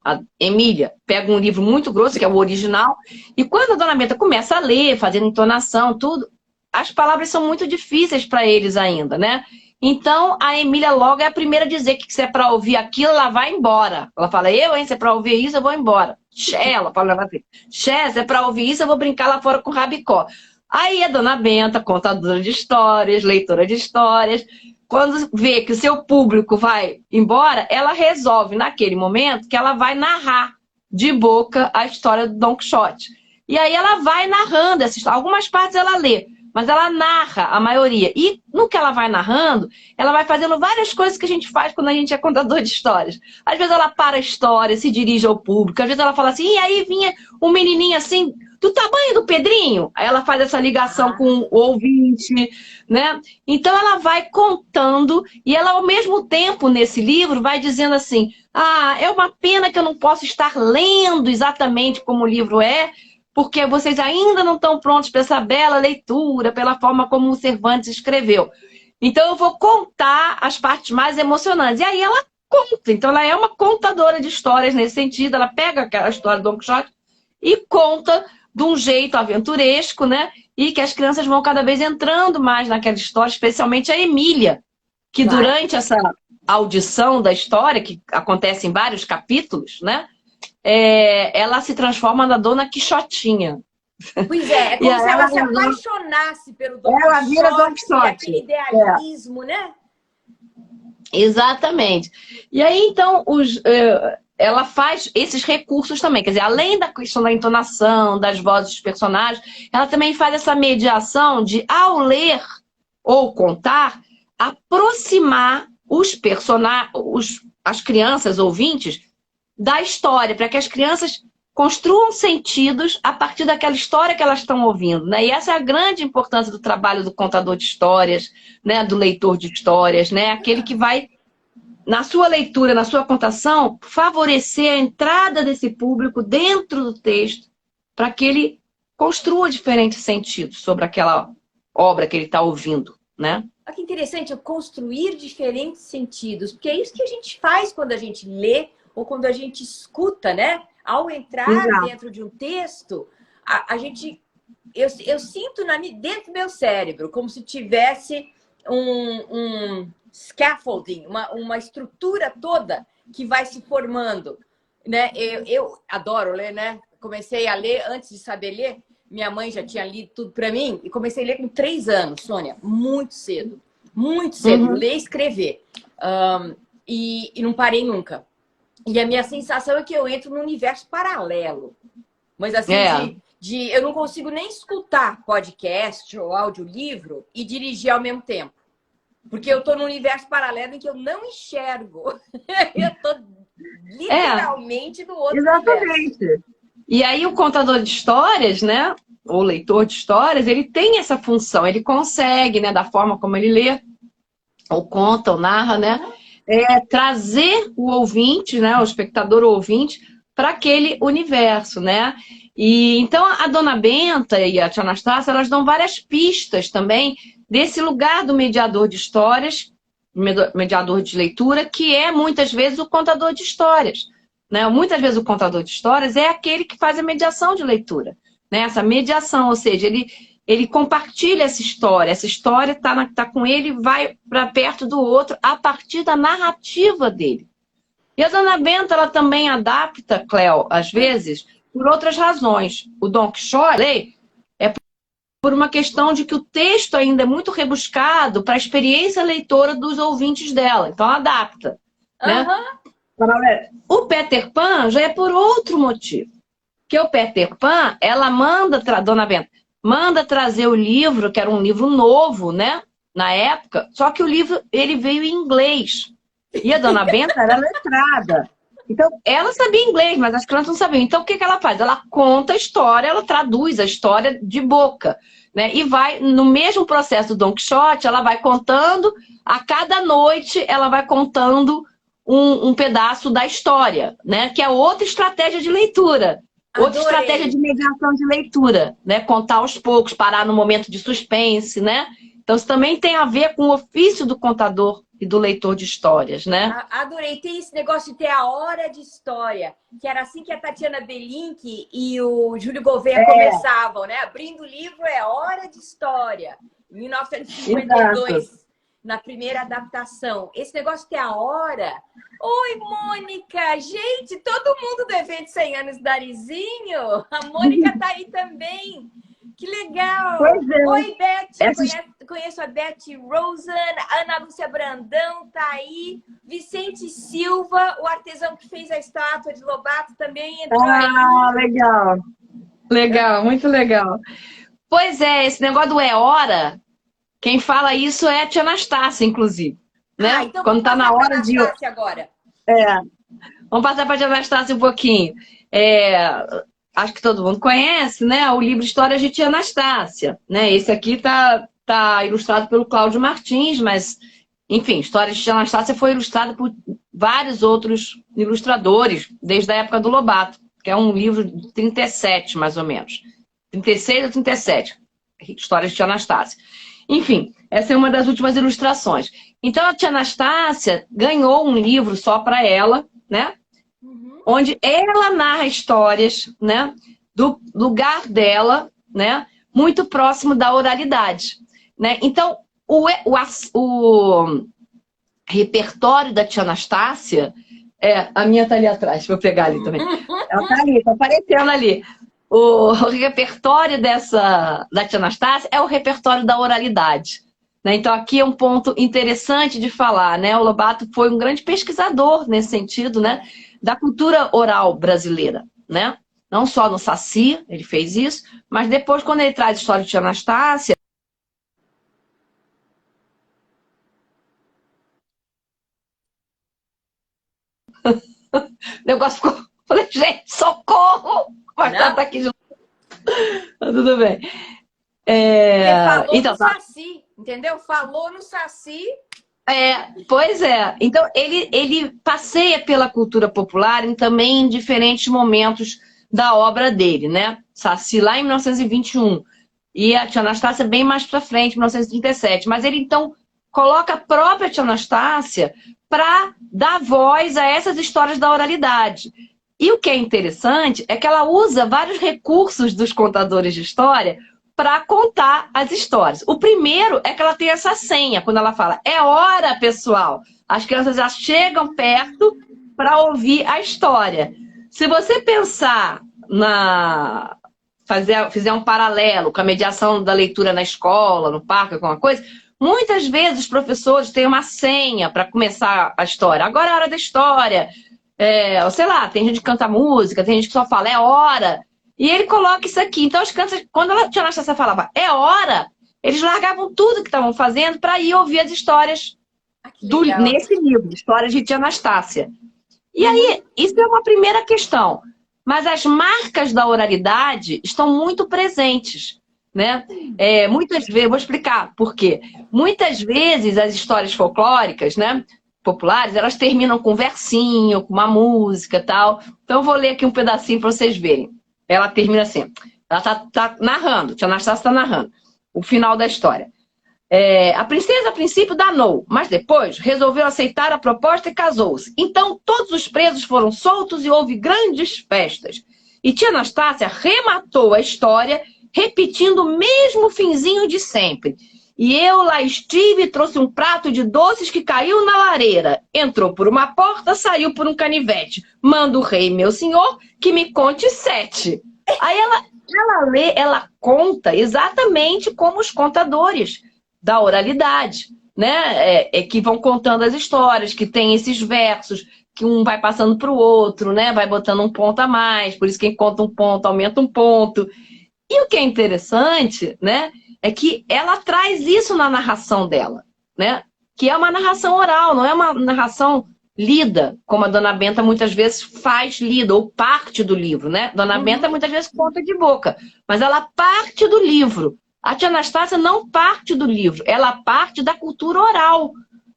a Emília pega um livro muito grosso, que é o original, e quando a Dona Benta começa a ler, fazendo entonação, tudo, as palavras são muito difíceis para eles ainda, né? Então, a Emília logo é a primeira a dizer que se é para ouvir aquilo, ela vai embora. Ela fala, se é para ouvir isso, eu vou embora. Ela fala, se é para ouvir isso, eu vou brincar lá fora com o Rabicó. Aí a Dona Benta, contadora de histórias, leitora de histórias, quando vê que o seu público vai embora, ela resolve, naquele momento, que ela vai narrar de boca a história do Dom Quixote. E aí ela vai narrando essa história. Algumas partes ela lê, mas ela narra a maioria. E no que ela vai narrando, ela vai fazendo várias coisas que a gente faz quando a gente é contador de histórias. Às vezes ela para a história, se dirige ao público, às vezes ela fala assim, e aí vinha um menininho assim, do tamanho do Pedrinho. Aí ela faz essa ligação com o ouvinte, né? Então ela vai contando e ela ao mesmo tempo nesse livro vai dizendo assim, ah, é uma pena que eu não posso estar lendo exatamente como o livro é, porque vocês ainda não estão prontos para essa bela leitura, pela forma como o Cervantes escreveu. Então eu vou contar as partes mais emocionantes. E aí ela conta. Então ela é uma contadora de histórias nesse sentido. Ela pega aquela história do Don Quixote e conta de um jeito aventuresco, né? E que as crianças vão cada vez entrando mais naquela história, especialmente a Emília, que durante essa audição da história, que acontece em vários capítulos, né? Ela se transforma na Dona Quixotinha. Pois é como se ela se apaixonasse pelo Don Quixote. Ela vira Don Quixote. Aquele idealismo, né? Exatamente. E aí, então, ela faz esses recursos também. Quer dizer, além da questão da entonação, das vozes dos personagens, ela também faz essa mediação de, ao ler ou contar, aproximar os personagens, as crianças ouvintes, da história, para que as crianças construam sentidos a partir daquela história que elas estão ouvindo, né? E essa é a grande importância do trabalho do contador de histórias, né? Do leitor de histórias, né? Aquele que vai, na sua leitura, na sua contação, favorecer a entrada desse público dentro do texto, para que ele construa diferentes sentidos sobre aquela obra que ele está ouvindo, né? Olha que interessante, construir diferentes sentidos, porque é isso que a gente faz quando a gente lê ou quando a gente escuta, né? Ao entrar dentro de um texto, eu sinto dentro do meu cérebro como se tivesse um scaffolding, uma estrutura toda que vai se formando, né? Eu adoro ler, né? Comecei a ler antes de saber ler. Minha mãe já tinha lido tudo para mim e comecei a ler com 3 anos, Sônia, muito cedo, ler e escrever. E não parei nunca. E a minha sensação é que eu entro num universo paralelo. Mas assim, eu não consigo nem escutar podcast ou audiolivro e dirigir ao mesmo tempo. Porque eu estou num universo paralelo em que eu não enxergo. Eu estou literalmente no outro universo. E aí o contador de histórias, né? O leitor de histórias, ele tem essa função. Ele consegue, né? Da forma como ele lê, ou conta, ou narra, né? Trazer o ouvinte, né, o espectador ou ouvinte, para aquele universo, né? E então a Dona Benta e a Tia Anastácia, elas dão várias pistas também desse lugar do mediador de histórias, mediador de leitura, que é muitas vezes o contador de histórias, né? Muitas vezes o contador de histórias é aquele que faz a mediação de leitura, né? Essa mediação, ou seja, ele compartilha essa história está com ele, vai para perto do outro a partir da narrativa dele. E a Dona Benta, ela também adapta, Cléo, às vezes, por outras razões. O Don Quixote é por uma questão de que o texto ainda é muito rebuscado para a experiência leitora dos ouvintes dela. Então, ela adapta. Né? O Peter Pan já é por outro motivo. Porque o Peter Pan, ela Dona Benta, manda trazer o livro, que era um livro novo, né? Na época, só que o livro ele veio em inglês. E a Dona Benta era letrada. Então, ela sabia inglês, mas as crianças não sabiam. Então, o que ela faz? Ela conta a história, ela traduz a história de boca. Né? E vai, no mesmo processo do Don Quixote, ela vai contando, a cada noite, ela vai contando um pedaço da história, né? Que é outra estratégia de leitura. Outra estratégia de mediação de leitura, né? Contar aos poucos, parar no momento de suspense, né? Então, isso também tem a ver com o ofício do contador e do leitor de histórias, né? Adorei. Tem esse negócio de ter a hora de história, que era assim que a Tatiana Belink e o Júlio Gouveia começavam, né? Abrindo o livro é hora de história. Em 1952, exato. Na primeira adaptação. Esse negócio de ter a hora... Oi, Mônica! Gente, todo mundo do evento 100 anos do Narizinho. A Mônica tá aí também. Que legal! Pois é. Oi, Beth! Conheço a Beth Rosen, Ana Lúcia Brandão tá aí. Vicente Silva, o artesão que fez a estátua de Lobato, também entrou aí. Legal! Legal, muito legal. Pois é, esse negócio do é hora, quem fala isso é a tia Anastácia, inclusive. Né? Então Quando vamos tá na passar para hora de... Anastácia agora. Vamos passar para a tia Anastácia um pouquinho. Acho que todo mundo conhece, né? O livro Histórias de Tia Anastácia. Né? Esse aqui tá ilustrado pelo Cláudio Martins, mas, enfim, Histórias de Tia Anastácia foi ilustrado por vários outros ilustradores, desde a época do Lobato, que é um livro de 37, mais ou menos. 36 ou 37. Histórias de Tia Anastácia. Enfim, essa é uma das últimas ilustrações. Então, a tia Anastácia ganhou um livro só para ela, né? Onde ela narra histórias, né? Do lugar dela, né? Muito próximo da oralidade, né? Então, o repertório da tia Anastácia... a minha tá ali atrás, vou pegar ali também. Ela tá ali, tá aparecendo ali. O repertório da tia Anastácia é o repertório da oralidade. Né? Então, aqui é um ponto interessante de falar. Né? O Lobato foi um grande pesquisador nesse sentido, né? Da cultura oral brasileira. Né? Não só no Saci, ele fez isso, mas depois, quando ele traz a história de tia Anastácia... O negócio ficou... Falei, gente, socorro! Mas tá aqui de novo. Tudo bem. Você falou então, no Saci, entendeu? Falou no Saci. Pois é. Então, ele passeia pela cultura popular também em diferentes momentos da obra dele, né? Saci lá em 1921 e a tia Anastácia bem mais para frente, 1937. Mas ele, então, coloca a própria tia Anastácia para dar voz a essas histórias da oralidade. E o que é interessante é que ela usa vários recursos dos contadores de história para contar as histórias. O primeiro é que ela tem essa senha, quando ela fala, é hora, pessoal. As crianças já chegam perto para ouvir a história. Se você pensar fizer um paralelo com a mediação da leitura na escola, no parque, alguma coisa, muitas vezes os professores têm uma senha para começar a história. Agora é a hora da história. Sei lá, tem gente que canta música, tem gente que só fala, é hora. E ele coloca isso aqui. Então, as crianças, quando a tia Anastácia falava, é hora, eles largavam tudo que estavam fazendo para ir ouvir as histórias nesse livro, Histórias de Tia Anastácia. E aí, isso é uma primeira questão. Mas as marcas da oralidade estão muito presentes. Né? Muitas vezes, vou explicar por quê. Muitas vezes as histórias folclóricas, né, populares, elas terminam com um versinho, com uma música e tal. Então, eu vou ler aqui um pedacinho para vocês verem. Ela termina assim, ela tá narrando, tia Anastácia está narrando o final da história. A princesa, a princípio, danou, mas depois resolveu aceitar a proposta e casou-se. Então, todos os presos foram soltos e houve grandes festas. E tia Anastácia rematou a história, repetindo o mesmo finzinho de sempre. E eu lá estive e trouxe um prato de doces que caiu na lareira. Entrou por uma porta, saiu por um canivete. Manda o rei, meu senhor, que me conte 7. Aí ela conta exatamente como os contadores da oralidade, né? Que vão contando as histórias, que tem esses versos, que um vai passando para o outro, né? Vai botando um ponto a mais, por isso quem conta um ponto aumenta um ponto. E o que é interessante, né? É que ela traz isso na narração dela, né? Que é uma narração oral, não é uma narração lida, como a Dona Benta muitas vezes faz lida, ou parte do livro, né? Dona Benta muitas vezes conta de boca, mas ela parte do livro. A tia Anastácia não parte do livro, ela parte da cultura oral,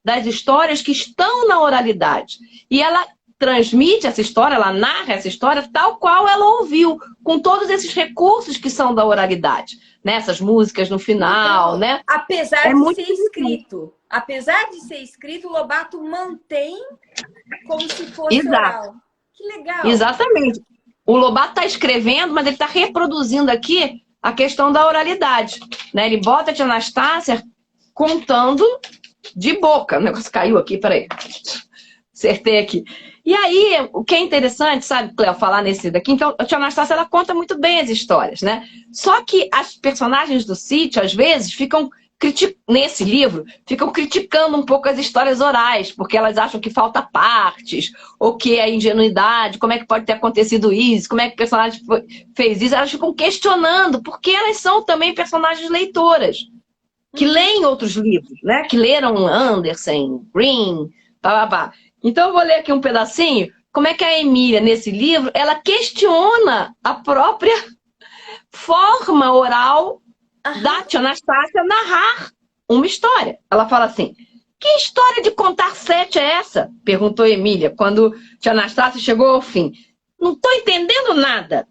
das histórias que estão na oralidade. E ela transmite essa história, ela narra essa história tal qual ela ouviu, com todos esses recursos que são da oralidade. Né? Essas músicas no final, então, né? Apesar de ser escrito. Apesar de ser escrito, o Lobato mantém como se fosse oral. Que legal. Exatamente. O Lobato está escrevendo, mas ele está reproduzindo aqui a questão da oralidade. Né? Ele bota a tia Anastácia contando de boca. O negócio caiu aqui, peraí. Acertei aqui. E aí, o que é interessante, sabe, Cléo, falar nesse daqui, então, a tia Anastácia, ela conta muito bem as histórias, né? Só que as personagens do sítio, às vezes, ficam nesse livro, ficam criticando um pouco as histórias orais, porque elas acham que falta partes, ou que é ingenuidade, como é que pode ter acontecido isso, como é que o personagem fez isso. Elas ficam questionando, porque elas são também personagens leitoras, que leem outros livros, né? Que leram Anderson, Green, pá. Então eu vou ler aqui um pedacinho, como é que a Emília, nesse livro, ela questiona a própria forma oral da tia Anastácia narrar uma história. Ela fala assim, que história de contar sete é essa? Perguntou Emília, quando tia Anastácia chegou ao fim. Não estou entendendo nada.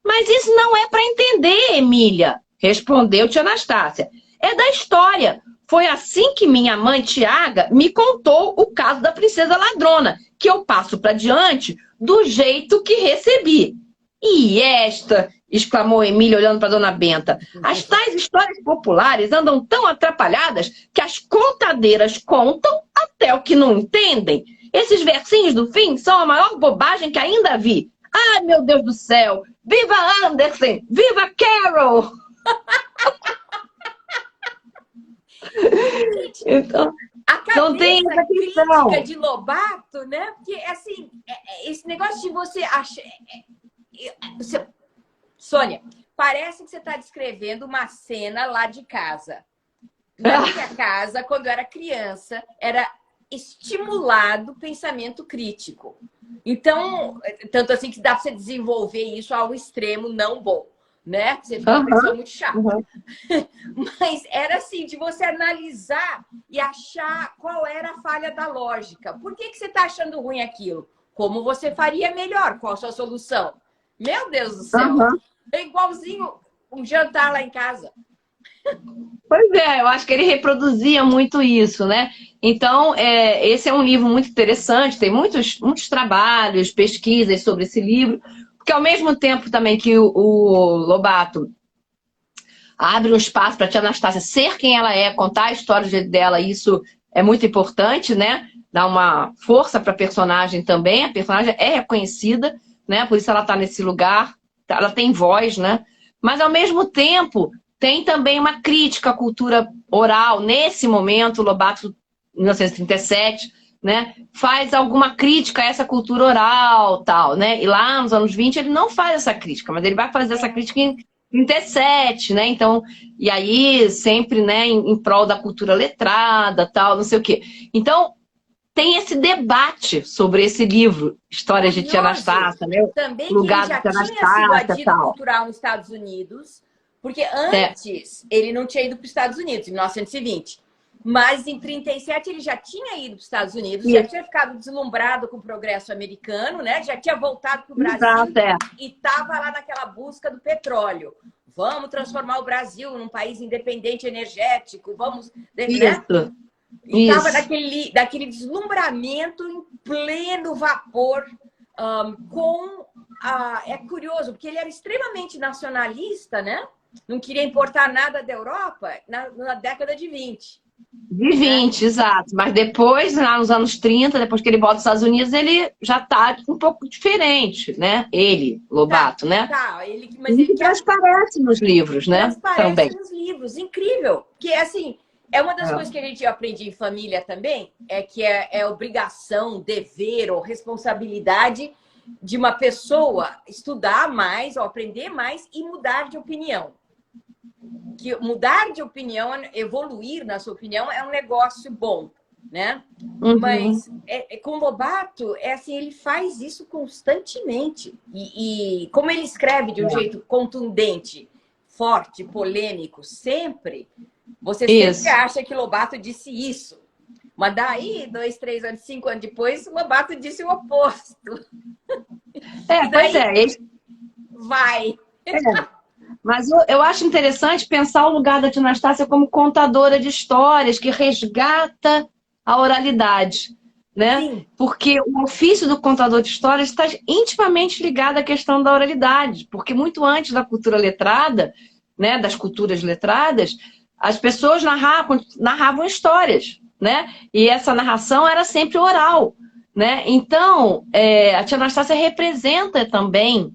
Mas isso não é para entender, Emília, respondeu tia Anastácia. É da história. Foi assim que minha mãe, Tiaga, me contou o caso da princesa ladrona, que eu passo para diante do jeito que recebi. E esta, exclamou Emília olhando para Dona Benta, as tais histórias populares andam tão atrapalhadas que as contadeiras contam até o que não entendem. Esses versinhos do fim são a maior bobagem que ainda vi. Ai, meu Deus do céu! Viva Anderson! Viva Carol! Então, A não tem cabeça essa questão. crítica de Lobato, né? Porque, assim, esse negócio de você achar... Sônia, parece que você está descrevendo uma cena lá de casa. Na minha casa, quando eu era criança, era estimulado o pensamento crítico. Então, tanto assim que dá para você desenvolver isso ao extremo não bom, né? Você fica uma pessoa muito chata. Mas era assim, de você analisar e achar qual era a falha da lógica. Por que você está achando ruim aquilo? Como você faria melhor? Qual a sua solução? Meu Deus do céu! É igualzinho um jantar lá em casa. Pois é, eu acho que ele reproduzia muito isso, né? Então, esse é um livro muito interessante, tem muitos trabalhos, pesquisas sobre esse livro, porque ao mesmo tempo também que o Lobato abre um espaço para a tia Anastácia ser quem ela é, contar a história do jeito dela, isso é muito importante, né? Dá uma força para a personagem também, a personagem é reconhecida, né? Por isso ela está nesse lugar, ela tem voz, né? Mas ao mesmo tempo tem também uma crítica à cultura oral. Nesse momento, o Lobato, em 1937, né, faz alguma crítica a essa cultura oral, tal, né? E lá nos anos 20 ele não faz essa crítica, mas ele vai fazer essa crítica em 37, né? Então, e aí sempre, né, em prol da cultura letrada, tal, não sei o quê. Então, tem esse debate sobre esse livro, Histórias de Tia Anastácia, né? Também Lugar que ele de Tia já tinha sido Anastácia, adido tal. cultural nos Estados Unidos, porque antes ele não tinha ido para os Estados Unidos, em 1920. Mas em 37 ele já tinha ido para os Estados Unidos, já tinha ficado deslumbrado com o progresso americano, né? Já tinha voltado para o Brasil e estava lá naquela busca do petróleo. Vamos transformar o Brasil num país independente energético, vamos... Né? E estava daquele deslumbramento em pleno vapor. É curioso, porque ele era extremamente nacionalista, né? Não queria importar nada da Europa na década de 20. De 20, exato. Mas depois, lá nos anos 30, depois que ele volta aos Estados Unidos, ele já está um pouco diferente, né? Ele, Lobato, né? Mas ele transparece nos livros, né? Transparece nos livros, incrível. Porque, assim, é uma das coisas que a gente aprende em família também, que é obrigação, dever ou responsabilidade de uma pessoa estudar mais ou aprender mais e mudar de opinião. Que mudar de opinião, evoluir na sua opinião, é um negócio bom, né? Mas com Lobato, assim, ele faz isso constantemente. E como ele escreve de um jeito contundente, forte, polêmico, sempre, você sempre acha que Lobato disse isso. Mas daí, 2, 3 anos, 5 anos depois, Lobato disse o oposto. Vai. Mas eu acho interessante pensar o lugar da tia Anastácia como contadora de histórias, que resgata a oralidade, né? Sim. Porque o ofício do contador de histórias está intimamente ligado à questão da oralidade, porque muito antes da cultura letrada, né, das culturas letradas, as pessoas narravam histórias, né? E essa narração era sempre oral. né? Então, a tia Anastácia representa também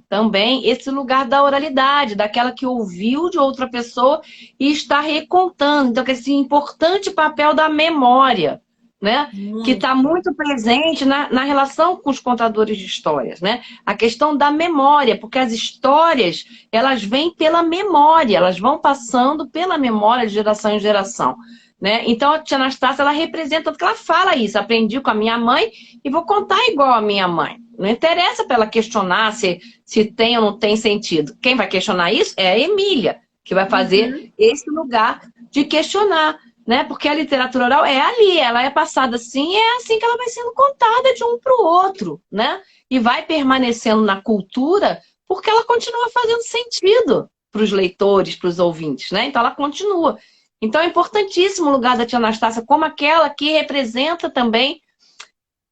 esse lugar da oralidade, daquela que ouviu de outra pessoa e está recontando. Então, esse importante papel da memória, né? Que Muito. está muito presente na relação com os contadores de histórias, né? A questão da memória, porque as histórias, elas vêm pela memória, elas vão passando pela memória de geração em geração. Né? Então a tia Anastácia, ela representa, porque ela fala isso, aprendi com a minha mãe e vou contar igual a minha mãe. Não interessa para ela questionar se tem ou não tem sentido. Quem vai questionar isso é a Emília, que vai fazer esse lugar de questionar, né? Porque a literatura oral é ali, ela é passada assim, é assim que ela vai sendo contada de um para o outro, né? E vai permanecendo na cultura porque ela continua fazendo sentido para os leitores, para os ouvintes, né? Então ela continua. Então é importantíssimo o lugar da tia Anastácia como aquela que representa também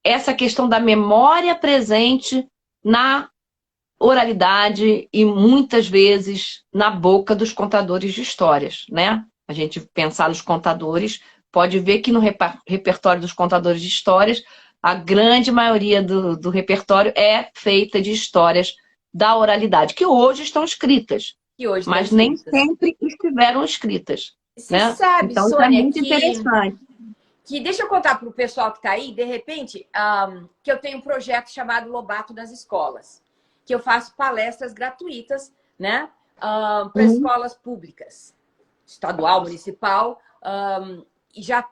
essa questão da memória presente na oralidade e muitas vezes na boca dos contadores de histórias, né? A gente pensar nos contadores, pode ver que no repertório dos contadores de histórias, a grande maioria do repertório é feita de histórias da oralidade, que hoje estão escritas, Que hoje mas estão nem escritas. sempre estiveram escritas. Você Né? sabe, Então, isso é Sônia, muito interessante. que deixa eu contar para o pessoal que está aí, de repente, que eu tenho um projeto chamado Lobato nas Escolas, que eu faço palestras gratuitas, né, para escolas públicas, estadual, municipal, e já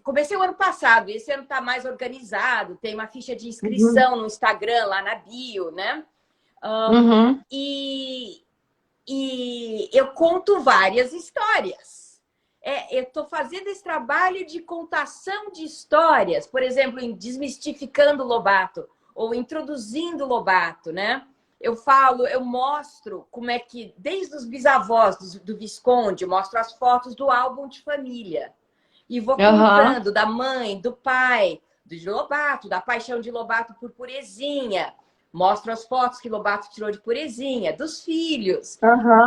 comecei o ano passado, esse ano está mais organizado, tem uma ficha de inscrição no Instagram, lá na bio, né, e eu conto várias histórias. Eu estou fazendo esse trabalho de contação de histórias, por exemplo, em Desmistificando Lobato, ou Introduzindo Lobato, né? Eu mostro como é que, desde os bisavós do Visconde, eu mostro as fotos do álbum de família. E vou contando da mãe, do pai, do Lobato, da paixão de Lobato por Purezinha. Mostro as fotos que Lobato tirou de Purezinha, dos filhos,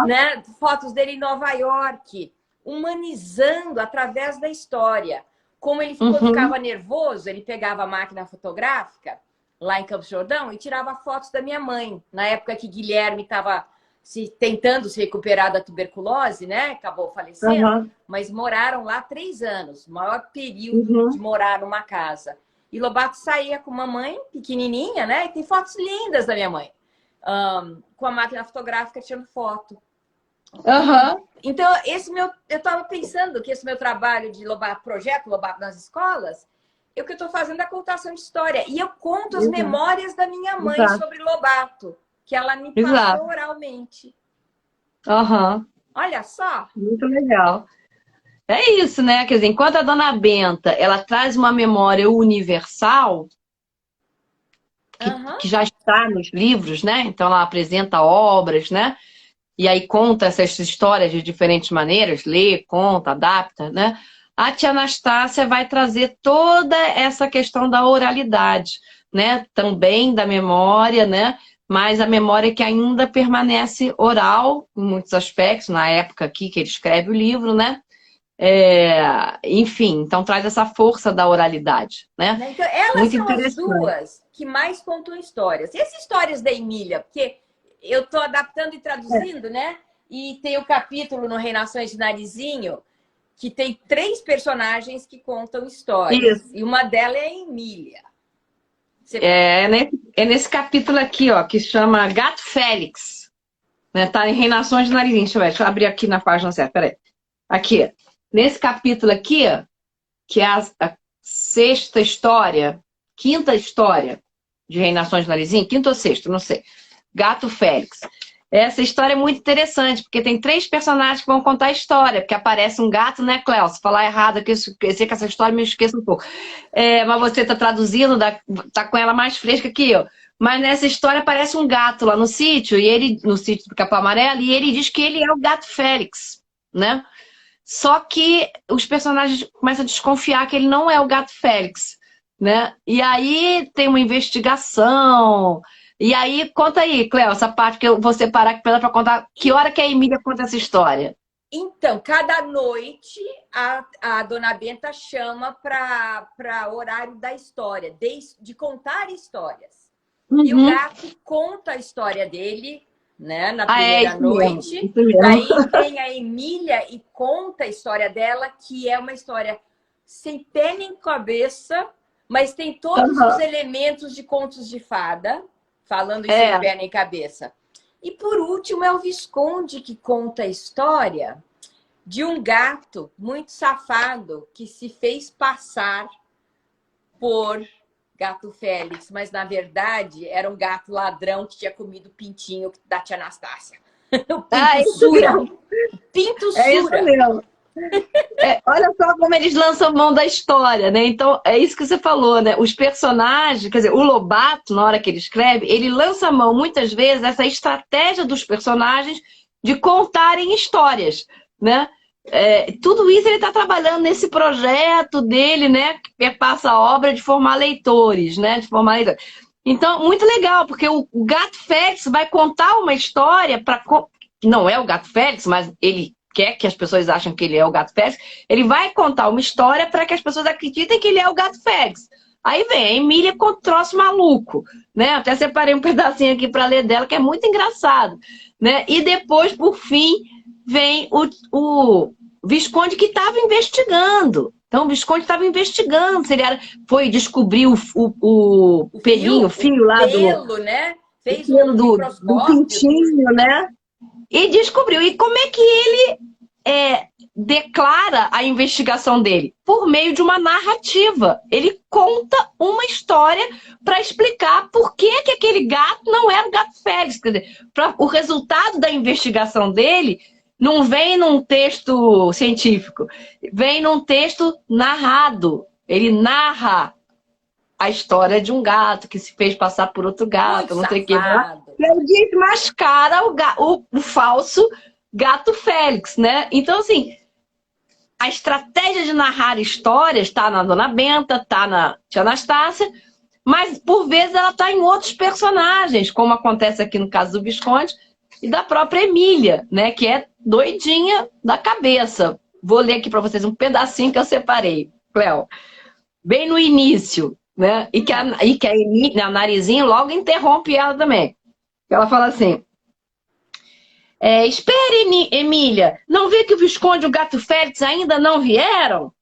né? Fotos dele em Nova York, humanizando através da história. Como ele ficava nervoso, ele pegava a máquina fotográfica lá em Campos do Jordão e tirava fotos da minha mãe. Na época que Guilherme estava tentando se recuperar da tuberculose, né? Acabou falecendo, mas moraram lá 3 anos, o maior período de morar numa casa. E Lobato saía com uma mãe pequenininha, né? E tem fotos lindas da minha mãe, com a máquina fotográfica tirando foto. Então, eu estava pensando que esse meu trabalho de projeto Lobato nas Escolas, o que eu estou fazendo é a contação de história. E eu conto as memórias da minha mãe sobre Lobato, que ela me passou oralmente. Olha só. Muito legal. É isso, né? Quer dizer, enquanto a Dona Benta, ela traz uma memória universal, que já está nos livros, né? Então ela apresenta obras, né? E aí conta essas histórias de diferentes maneiras, lê, conta, adapta, né? A tia Anastácia vai trazer toda essa questão da oralidade, né? Também da memória, né? Mas a memória que ainda permanece oral, em muitos aspectos, na época aqui que ele escreve o livro, né? Enfim, então traz essa força da oralidade, né? Então, elas muito são as duas que mais contam histórias. E essas histórias da Emília, porque eu estou adaptando e traduzindo, né? E tem o capítulo no Reinações de Narizinho, que tem 3 personagens que contam histórias. Isso. E uma delas é a Emília. Nesse capítulo aqui, ó, que chama Gato Félix. Né? Tá em Reinações de Narizinho. Deixa eu abrir aqui na página certa, peraí. Aqui, nesse capítulo aqui, que é a 6ª história, 5ª história de Reinações de Narizinho, 5ª ou 6ª, não sei. Gato Félix. Essa história é muito interessante, porque tem 3 personagens que vão contar a história, porque aparece um gato, né, Cléo? Se falar errado, eu sei que essa história me esqueça um pouco. Mas você está traduzindo, tá com ela mais fresca que eu. Mas nessa história aparece um gato lá no sítio, no sítio do Capão Amarelo, e ele diz que ele é o Gato Félix, né? Só que os personagens começam a desconfiar que ele não é o Gato Félix, né? E aí tem uma investigação. E aí, conta aí, Cléo, essa parte que eu vou separar aqui para contar. Que hora que a Emília conta essa história? Então, cada noite a dona Benta chama para horário da história, de contar histórias. E o Uhum. gato conta a história dele, né, na Ah, é primeira isso mesmo, noite. isso mesmo. Daí vem a Emília e conta a história dela, que é uma história sem pé nem cabeça, mas tem todos os Uhum. elementos de contos de fada, falando em sem É. pé nem cabeça. E por último é o Visconde que conta a história de um gato muito safado que se fez passar por gato Félix, mas na verdade era um gato ladrão que tinha comido o pintinho da tia Anastácia. O Ah, é Pinto isso Sura. mesmo. Pinto É isso Sura. mesmo. É, olha só como eles lançam mão da história, né? Então, é isso que você falou, né? Os personagens, quer dizer, o Lobato, na hora que ele escreve, ele lança mão, muitas vezes, essa estratégia dos personagens de contarem histórias, né? É, tudo isso ele está trabalhando nesse projeto dele, né? Que passa a obra de formar leitores, né? De formar leitores. Então, muito legal, porque o Gato Félix vai contar uma história para... Não é o Gato Félix, mas ele quer que as pessoas achem que ele é o Gato Félix, ele vai contar uma história para que as pessoas acreditem que ele é o Gato Félix. Aí vem a Emília com troço maluco, né? Até separei um pedacinho aqui para ler dela, que é muito engraçado, né? E depois, por fim, vem o Visconde que estava investigando. Então, o Visconde estava investigando se ele era, foi descobrir o pelinho, o O fio lá pelo, né? o Fez pelo um do microscópio. pintinho, né? E descobriu. E como é que ele declara a investigação dele? Por meio de uma narrativa. Ele conta uma história para explicar por que, que aquele gato não era o gato Félix. Quer dizer, o resultado da investigação dele não vem num texto científico, vem num texto narrado. Ele narra a história de um gato que se fez passar por outro Muito gato, não sei o que. safado. E aí desmascara o falso gato Félix, né? Então, assim, a estratégia de narrar histórias está na Dona Benta, está na Tia Anastácia, mas por vezes ela está em outros personagens, como acontece aqui no caso do Visconde e da própria Emília, né? Que é doidinha da cabeça. Vou ler aqui para vocês um pedacinho que eu separei, Cléo. Bem no início, né? E que a Emília, a Narizinho, logo interrompe ela também. Ela fala assim: espere, Emília, não vê que o Visconde e o gato Félix ainda não vieram?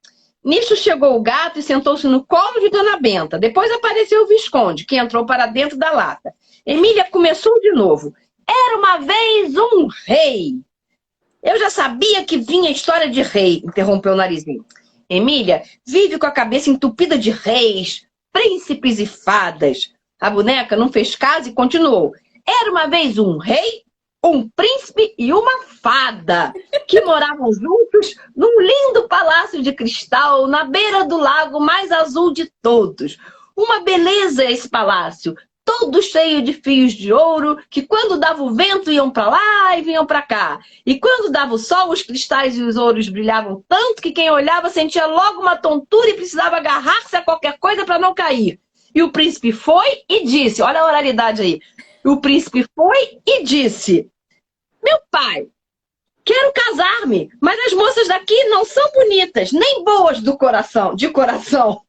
Nisso chegou o gato e sentou-se no colo de Dona Benta. Depois apareceu o Visconde, que entrou para dentro da lata. Emília começou de novo. Era uma vez um rei. Eu já sabia que vinha a história de rei, interrompeu o Narizinho. Emília vive com a cabeça entupida de reis, príncipes e fadas. A boneca não fez caso e continuou. Era uma vez um rei, um príncipe e uma fada que moravam juntos num lindo palácio de cristal na beira do lago mais azul de todos. Uma beleza esse palácio, todo cheio de fios de ouro, que quando dava o vento iam para lá e vinham para cá. E quando dava o sol, os cristais e os ouros brilhavam tanto que quem olhava sentia logo uma tontura e precisava agarrar-se a qualquer coisa para não cair. E o príncipe foi e disse, olha a oralidade aí, o príncipe foi e disse: meu pai, quero casar-me, mas as moças daqui não são bonitas, nem boas do coração, de coração.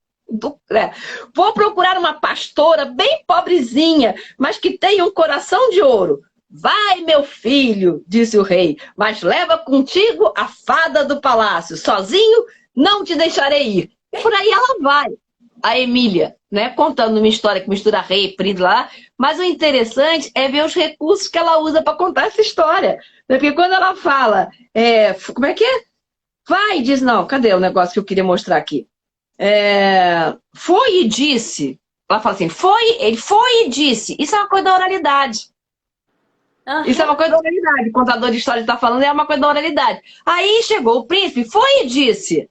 Vou procurar uma pastora bem pobrezinha, mas que tenha um coração de ouro. Vai, meu filho, disse o rei, mas leva contigo a fada do palácio. Sozinho não te deixarei ir. Por aí ela vai, a Emília, né, contando uma história que mistura rei e príncipe lá, mas o interessante é ver os recursos que ela usa para contar essa história. Porque quando ela fala, como é que é? Vai, diz, não, cadê o negócio que eu queria mostrar aqui? Foi e disse. Ela fala assim, ele foi e disse. Isso é uma coisa da oralidade. Uhum. Isso é uma coisa da oralidade. O contador de história está falando, é uma coisa da oralidade. Aí chegou o príncipe, foi e disse.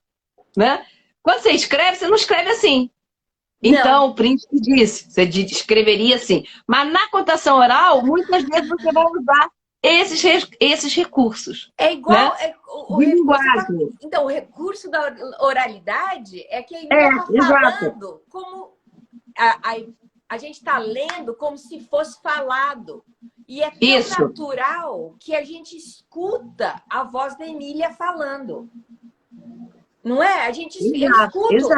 Né? Quando você escreve, você não escreve assim. Então, Não. o príncipe disse, você escreveria assim. Mas na contação oral, muitas vezes você vai usar esses recursos. É igual Né? o De recurso linguagem. então o recurso da oralidade é que a Emília está Exato. falando como a gente está lendo como se fosse falado. E é tão natural que a gente escuta a voz da Emília falando. Não é? Eu escuto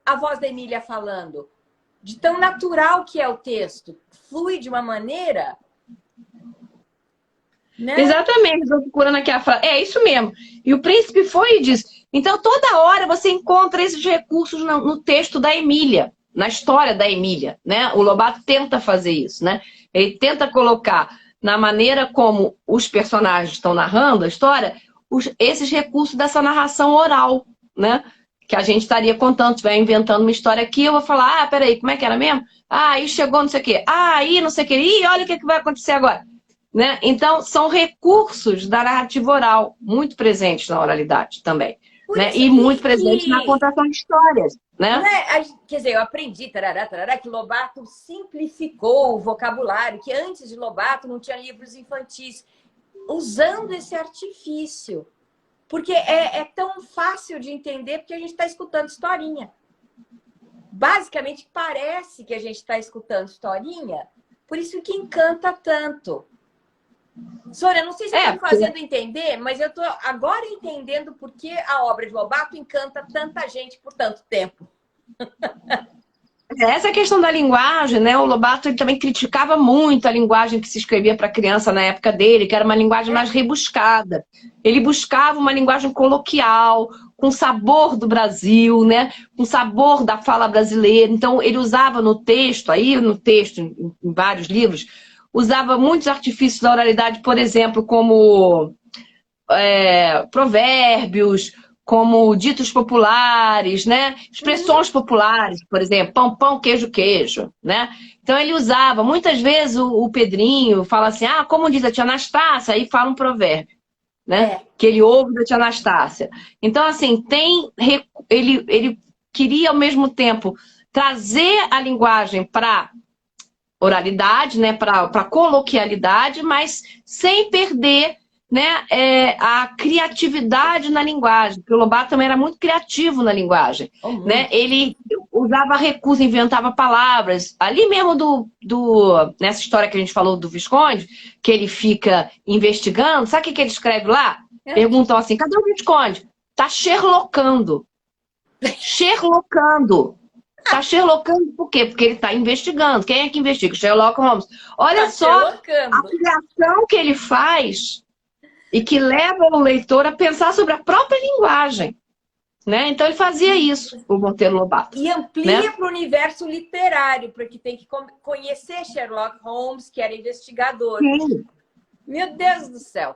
a voz da Emília falando. De tão natural que é o texto. Flui de uma maneira... Né? Exatamente, estou procurando aqui a frase. É isso mesmo. E o príncipe foi e disse. Então, toda hora você encontra esses recursos no texto da Emília, na história da Emília, né? O Lobato tenta fazer isso, né? Ele tenta colocar na maneira como os personagens estão narrando a história, esses recursos dessa narração oral, né? Que a gente estaria contando, estiver inventando uma história aqui, eu vou falar, peraí, como é que era mesmo? Aí chegou não sei o quê. Aí não sei o quê. Ih, olha o que vai acontecer agora. Né? Então, são recursos da narrativa oral, muito presentes na oralidade também. Né? E muito presentes na contação de histórias. Né? Quer dizer, eu aprendi que Lobato simplificou o vocabulário, que antes de Lobato não tinha livros infantis, usando esse artifício. Porque é tão fácil de entender, porque a gente está escutando historinha. Basicamente, parece que a gente está escutando historinha, por isso que encanta tanto. Sônia, não sei se eu estou me fazendo entender, mas eu estou agora entendendo por que a obra de Lobato encanta tanta gente por tanto tempo. Essa questão da linguagem, né? O Lobato ele também criticava muito a linguagem que se escrevia para criança na época dele, que era uma linguagem mais rebuscada. Ele buscava uma linguagem coloquial, com sabor do Brasil, né? Com sabor da fala brasileira. Então, ele usava no texto, em vários livros, usava muitos artifícios da oralidade, por exemplo, como provérbios, como ditos populares, né? Expressões populares, por exemplo, pão, pão, queijo, queijo, né? Então ele usava, muitas vezes o Pedrinho fala assim, como diz a tia Anastácia, aí fala um provérbio, né? Que ele ouve da tia Anastácia. Então, assim, ele queria ao mesmo tempo trazer a linguagem para oralidade, né? Para coloquialidade, mas sem perder, né, a criatividade na linguagem, porque o Lobato também era muito criativo na linguagem, né? Ele usava recursos, inventava palavras, ali mesmo nessa história que a gente falou do Visconde, que ele fica investigando, sabe o que ele escreve lá? Perguntam assim, cadê o Visconde? Tá Sherlockando. Sherlockando. Tá Sherlockando por quê? Porque ele tá investigando. Quem é que investiga? Sherlock Holmes. Olha só a criação que ele faz e que leva o leitor a pensar sobre a própria linguagem. Né? Então ele fazia isso, o Monteiro Lobato. E amplia para o universo literário, porque tem que conhecer Sherlock Holmes, que era investigador. Sim. Meu Deus do céu.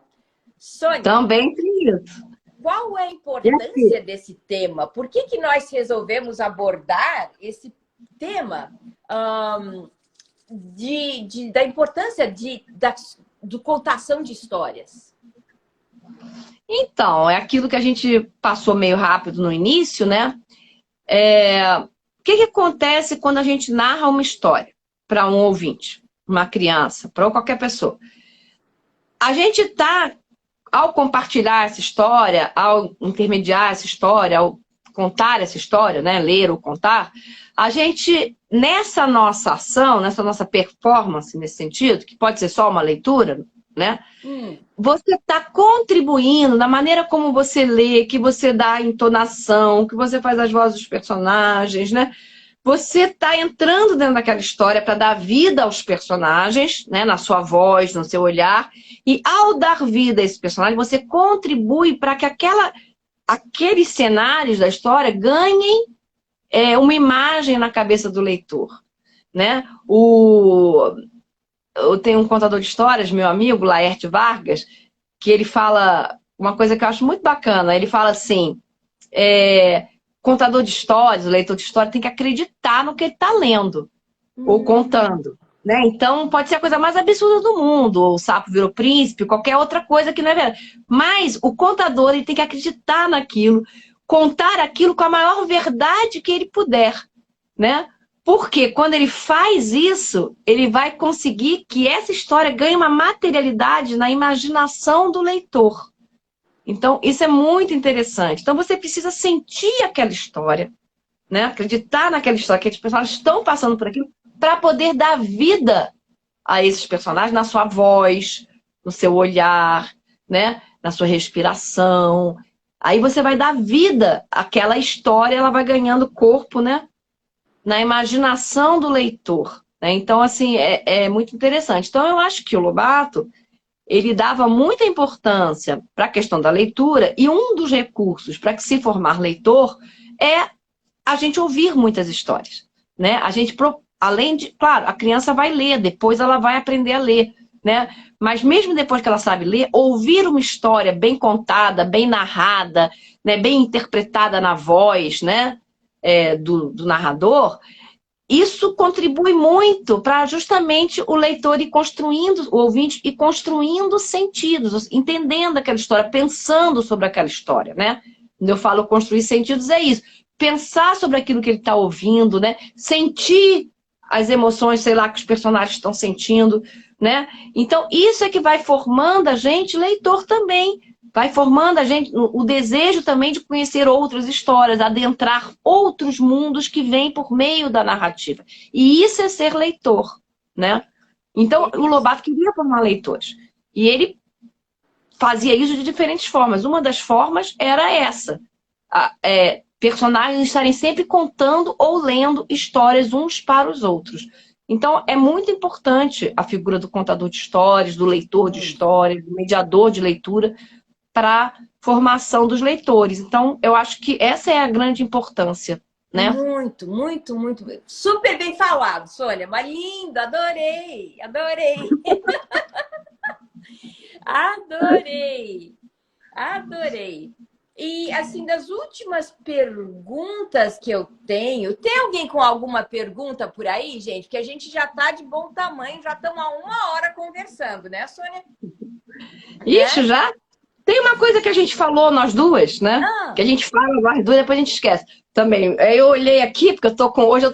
Sônia, também tem isso. Qual é a importância desse tema? Por que nós resolvemos abordar esse tema da importância do contação de histórias? Então, é aquilo que a gente passou meio rápido no início, né? O que acontece quando a gente narra uma história para um ouvinte, uma criança, para qualquer pessoa? A gente está, ao compartilhar essa história, ao intermediar essa história, ao contar essa história, né? Ler ou contar, a gente, nessa nossa ação, nessa nossa performance nesse sentido, que pode ser só uma leitura, né? Você está contribuindo da maneira como você lê, que você dá a entonação, que você faz as vozes dos personagens, né? Você está entrando dentro daquela história para dar vida aos personagens, né? Na sua voz, no seu olhar. E ao dar vida a esse personagem, você contribui para que aqueles cenários da história ganhem uma imagem na cabeça do leitor, né? Eu tenho um contador de histórias, meu amigo, Laerte Vargas, que ele fala uma coisa que eu acho muito bacana. Ele fala assim, contador de histórias, o leitor de história tem que acreditar no que ele está lendo ou contando. Né? Então, pode ser a coisa mais absurda do mundo, o sapo virou príncipe, qualquer outra coisa que não é verdade. Mas o contador ele tem que acreditar naquilo, contar aquilo com a maior verdade que ele puder, né? Porque quando ele faz isso, ele vai conseguir que essa história ganhe uma materialidade na imaginação do leitor. Então, isso é muito interessante. Então, você precisa sentir aquela história, né? Acreditar naquela história, que as pessoas estão passando por aquilo, para poder dar vida a esses personagens na sua voz, no seu olhar, né? Na sua respiração. Aí você vai dar vida àquela história, ela vai ganhando corpo, né? Na imaginação do leitor. Né? Então, assim, é muito interessante. Então, eu acho que o Lobato, ele dava muita importância para a questão da leitura, e um dos recursos para que se formar leitor é a gente ouvir muitas histórias. Né? A gente, além de, claro, a criança vai ler, depois ela vai aprender a ler. Né? Mas mesmo depois que ela sabe ler, ouvir uma história bem contada, bem narrada, né? Bem interpretada na voz, né? Do narrador, isso contribui muito para justamente o leitor ir construindo, o ouvinte ir construindo sentidos, entendendo aquela história, pensando sobre aquela história, né? Quando eu falo construir sentidos, é isso. Pensar sobre aquilo que ele está ouvindo, né? Sentir as emoções, sei lá, que os personagens estão sentindo, né? Então, isso é que vai formando a gente leitor também. Vai formando a gente o desejo também de conhecer outras histórias, adentrar outros mundos que vêm por meio da narrativa. E isso é ser leitor, né? Então, o Lobato queria formar leitores. E ele fazia isso de diferentes formas. Uma das formas era essa. Personagens estarem sempre contando ou lendo histórias uns para os outros. Então, é muito importante a figura do contador de histórias, do leitor de histórias, do mediador de leitura, para a formação dos leitores. Então, eu acho que essa é a grande importância, né? Muito, muito, muito. Super bem falado, Sônia. Mas lindo, adorei, adorei. Adorei, adorei. E, assim, das últimas perguntas que eu tenho, tem alguém com alguma pergunta por aí, gente? Que a gente já tá de bom tamanho, já estamos há 1 hora conversando, né, Sônia? Isso, já? Tem uma coisa que a gente falou, nós duas, né? Que a gente fala, nós duas, depois a gente esquece. Também, eu olhei aqui, porque hoje eu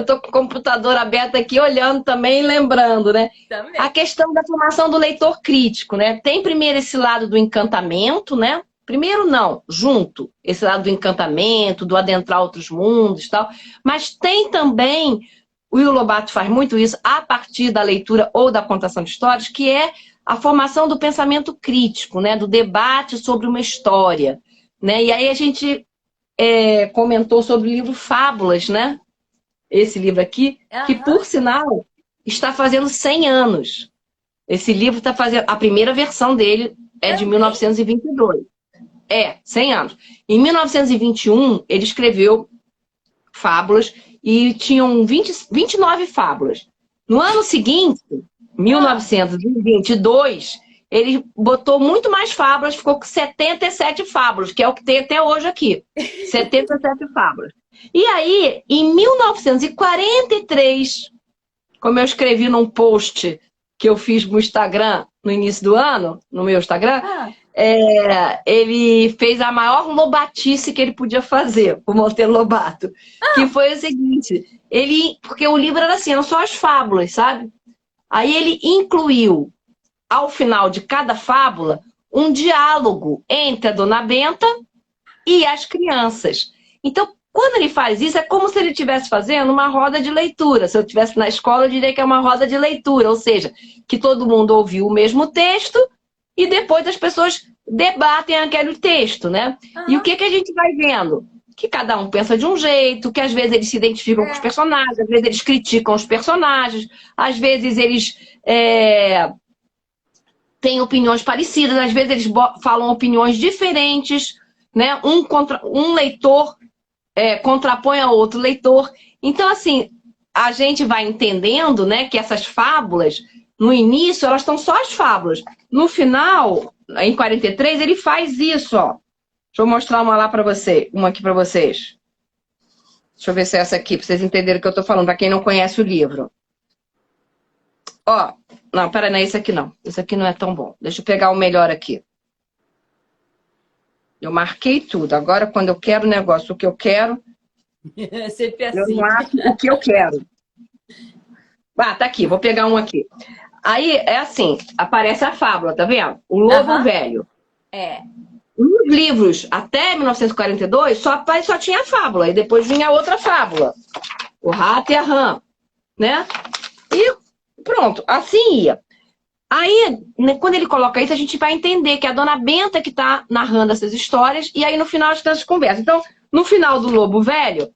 tô com o computador aberto aqui, olhando também e lembrando, né? Também. A questão da formação do leitor crítico, né? Tem primeiro esse lado do encantamento, né? Primeiro não, junto, esse lado do encantamento, do adentrar outros mundos e tal. Mas tem também, o Will Lobato faz muito isso, a partir da leitura ou da contação de histórias, que é a formação do pensamento crítico, né? Do debate sobre uma história. Né? E aí a gente comentou sobre o livro Fábulas, né? Esse livro aqui, que por sinal está fazendo 100 anos. Esse livro está fazendo, a primeira versão dele é de 1922. 100 anos. Em 1921, ele escreveu Fábulas e tinham 29 fábulas. No ano seguinte, 1922, ele botou muito mais fábulas, ficou com 77 fábulas, que é o que tem até hoje aqui. 77 fábulas. E aí, em 1943, como eu escrevi num post que eu fiz no Instagram, no início do ano, no meu Instagram, ele fez a maior lobatice que ele podia fazer, o Monteiro Lobato, que foi o seguinte, porque o livro era assim, eram só as fábulas, sabe? Aí ele incluiu, ao final de cada fábula, um diálogo entre a Dona Benta e as crianças. Então, quando ele faz isso, é como se ele estivesse fazendo uma roda de leitura. Se eu estivesse na escola, eu diria que é uma roda de leitura, ou seja, que todo mundo ouviu o mesmo texto e depois as pessoas debatem aquele texto, né? E o que a gente vai vendo? Que cada um pensa de um jeito, que às vezes eles se identificam com os personagens, às vezes eles criticam os personagens, às vezes eles têm opiniões parecidas, às vezes eles falam opiniões diferentes, né? Um leitor contrapõe a outro leitor. Então, assim, a gente vai entendendo, né, que essas fábulas, no início, elas estão só as fábulas. No final, em 43, ele faz isso, ó. Deixa eu mostrar uma lá para você, uma aqui para vocês. Deixa eu ver se é essa aqui, para vocês entenderem o que eu estou falando, para quem não conhece o livro. Ó, não, peraí, não é esse aqui não. Esse aqui não é tão bom. Deixa eu pegar o melhor aqui. Eu marquei tudo. Agora, quando eu quero o negócio, o que eu quero, eu marco o que eu quero. Ah, tá aqui, vou pegar um aqui. Aí, é assim, aparece a fábula, tá vendo? O Lobo Velho. Nos livros, até 1942, só tinha a fábula. E depois vinha outra fábula. O Rato e a Rã, né? E Pronto, assim ia. Aí, né, quando ele coloca isso, a gente vai entender que é a Dona Benta que está narrando essas histórias, e aí no final as crianças conversam. Então, no final do Lobo Velho,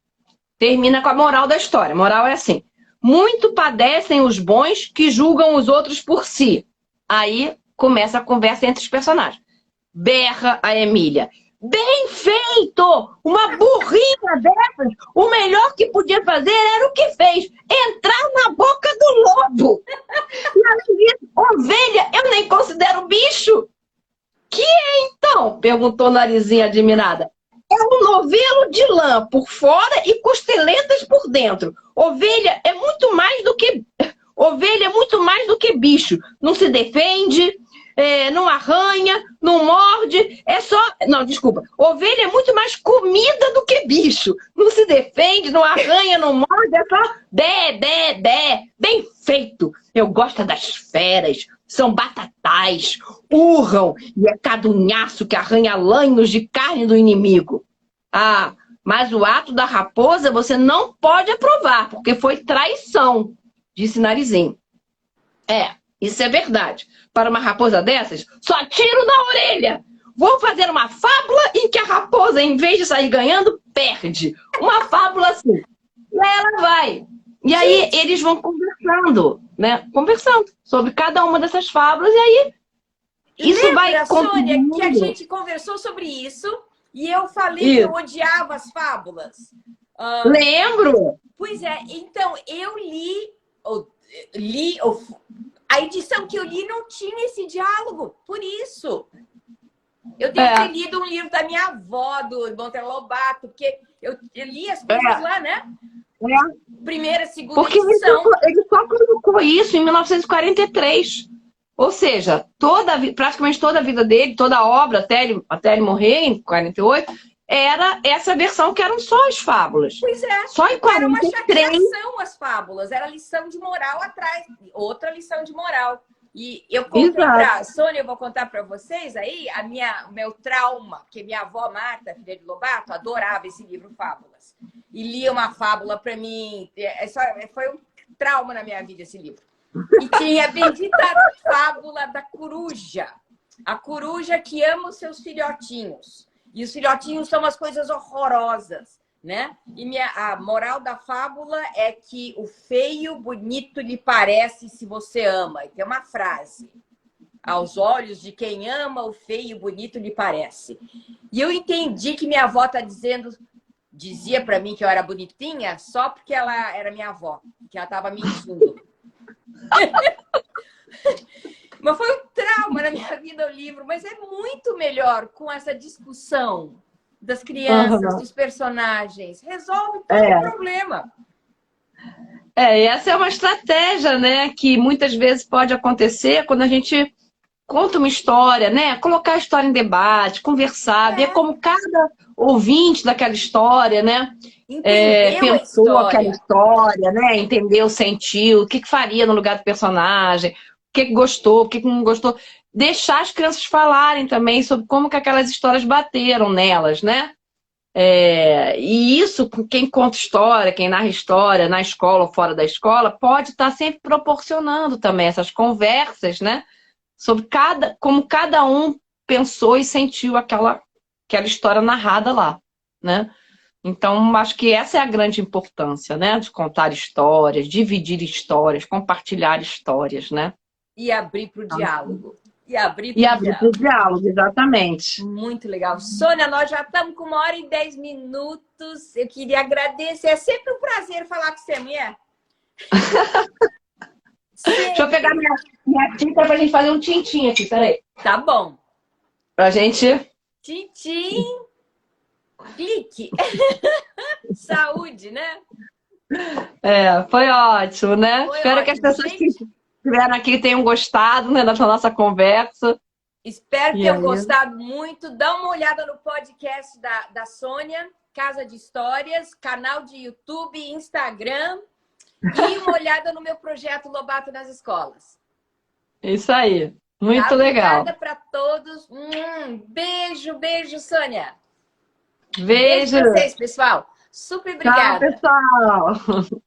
termina com a moral da história. A moral é assim: muito padecem os bons que julgam os outros por si. Aí começa a conversa entre os personagens. Berra a Emília. Bem feito! Uma burrinha dessas, o melhor que podia fazer era o que fez: entrar na boca do lobo. E além disso, ovelha, eu nem considero bicho. Que é então? Perguntou Narizinha admirada. É um novelo de lã por fora e costeletas por dentro. Ovelha é muito mais do que bicho. Não se defende, não arranha, não morde. É só. Não, desculpa. Ovelha é muito mais comida do que bicho. Não se defende, não arranha, não morde. É só bé, bé, bé. Bem feito. Eu gosto das feras. São batatais, urram e é cada unhaço que arranha lanhos de carne do inimigo. Ah, mas o ato da raposa você não pode aprovar, porque foi traição, disse Narizinho. Isso é verdade. Para uma raposa dessas, só tiro na orelha. Vou fazer uma fábula em que a raposa, em vez de sair ganhando, perde. Uma fábula assim. E aí ela vai. E aí eles vão conversando, né? Conversando sobre cada uma dessas fábulas, e aí isso vai Sônia, que a gente conversou sobre isso e eu falei que eu odiava as fábulas. Lembro! Pois é, então eu li a edição que eu li não tinha esse diálogo, por isso. Eu devo ter lido um livro da minha avó, do Monteiro Lobato, porque eu li as coisas lá, né? Primeira, segunda porque edição. Ele só colocou isso em 1943. Ou seja, praticamente toda a vida dele, toda a obra, até ele morrer em 48, era essa versão que eram só as fábulas. Pois é. Só em 43. Era uma chateação as fábulas. Era lição de moral atrás. Outra lição de moral. E eu contei para a Sônia, eu vou contar para vocês aí, o meu trauma, porque minha avó Marta, filha de Lobato, adorava esse livro Fábulas. E lia uma fábula para mim. Foi um trauma na minha vida esse livro. E tinha a bendita fábula da coruja. A coruja que ama os seus filhotinhos. E os filhotinhos são umas coisas horrorosas, né? E a moral da fábula é que o feio bonito lhe parece se você ama. E tem uma frase: aos olhos de quem ama, o feio bonito lhe parece. E eu entendi que minha avó dizia para mim que eu era bonitinha só porque ela era minha avó, que ela estava mentindo. Mas foi um trauma na minha vida o livro, mas é muito melhor com essa discussão das crianças, dos personagens. Resolve todo o problema. E essa é uma estratégia, né, que muitas vezes pode acontecer quando a gente conta uma história, né? Colocar a história em debate, conversar, ver como cada ouvinte daquela história, né? Pensou aquela história, né? Entendeu, sentiu, o que faria no lugar do personagem, o que gostou, o que não gostou. Deixar as crianças falarem também sobre como que aquelas histórias bateram nelas, né? E isso, quem conta história, quem narra história na escola ou fora da escola, pode estar sempre proporcionando também essas conversas, né? Sobre como cada um pensou e sentiu aquela história narrada lá, né? Então, acho que essa é a grande importância, né? De contar histórias, dividir histórias, compartilhar histórias, né? E abrir para o diálogo. E abrir para o diálogo, exatamente. Muito legal. Sônia, nós já estamos com 1h10. Eu queria agradecer. É sempre um prazer falar com você, mulher. Deixa eu pegar minha tinta pra gente fazer um tintim aqui, peraí. Tá bom. Pra gente... Tintim. Clique. Saúde, né? Foi ótimo, né? Espero que as pessoas que estiveram aqui tenham gostado, né, da nossa conversa. Espero que tenham gostado muito. Dá uma olhada no podcast da Sônia, Casa de Histórias, canal de YouTube, Instagram. E uma olhada no meu projeto Lobato nas Escolas. Isso aí. Muito legal. Obrigada para todos. Beijo, Sônia. Beijo. Beijo pra vocês, pessoal. Super obrigada. Tchau, pessoal.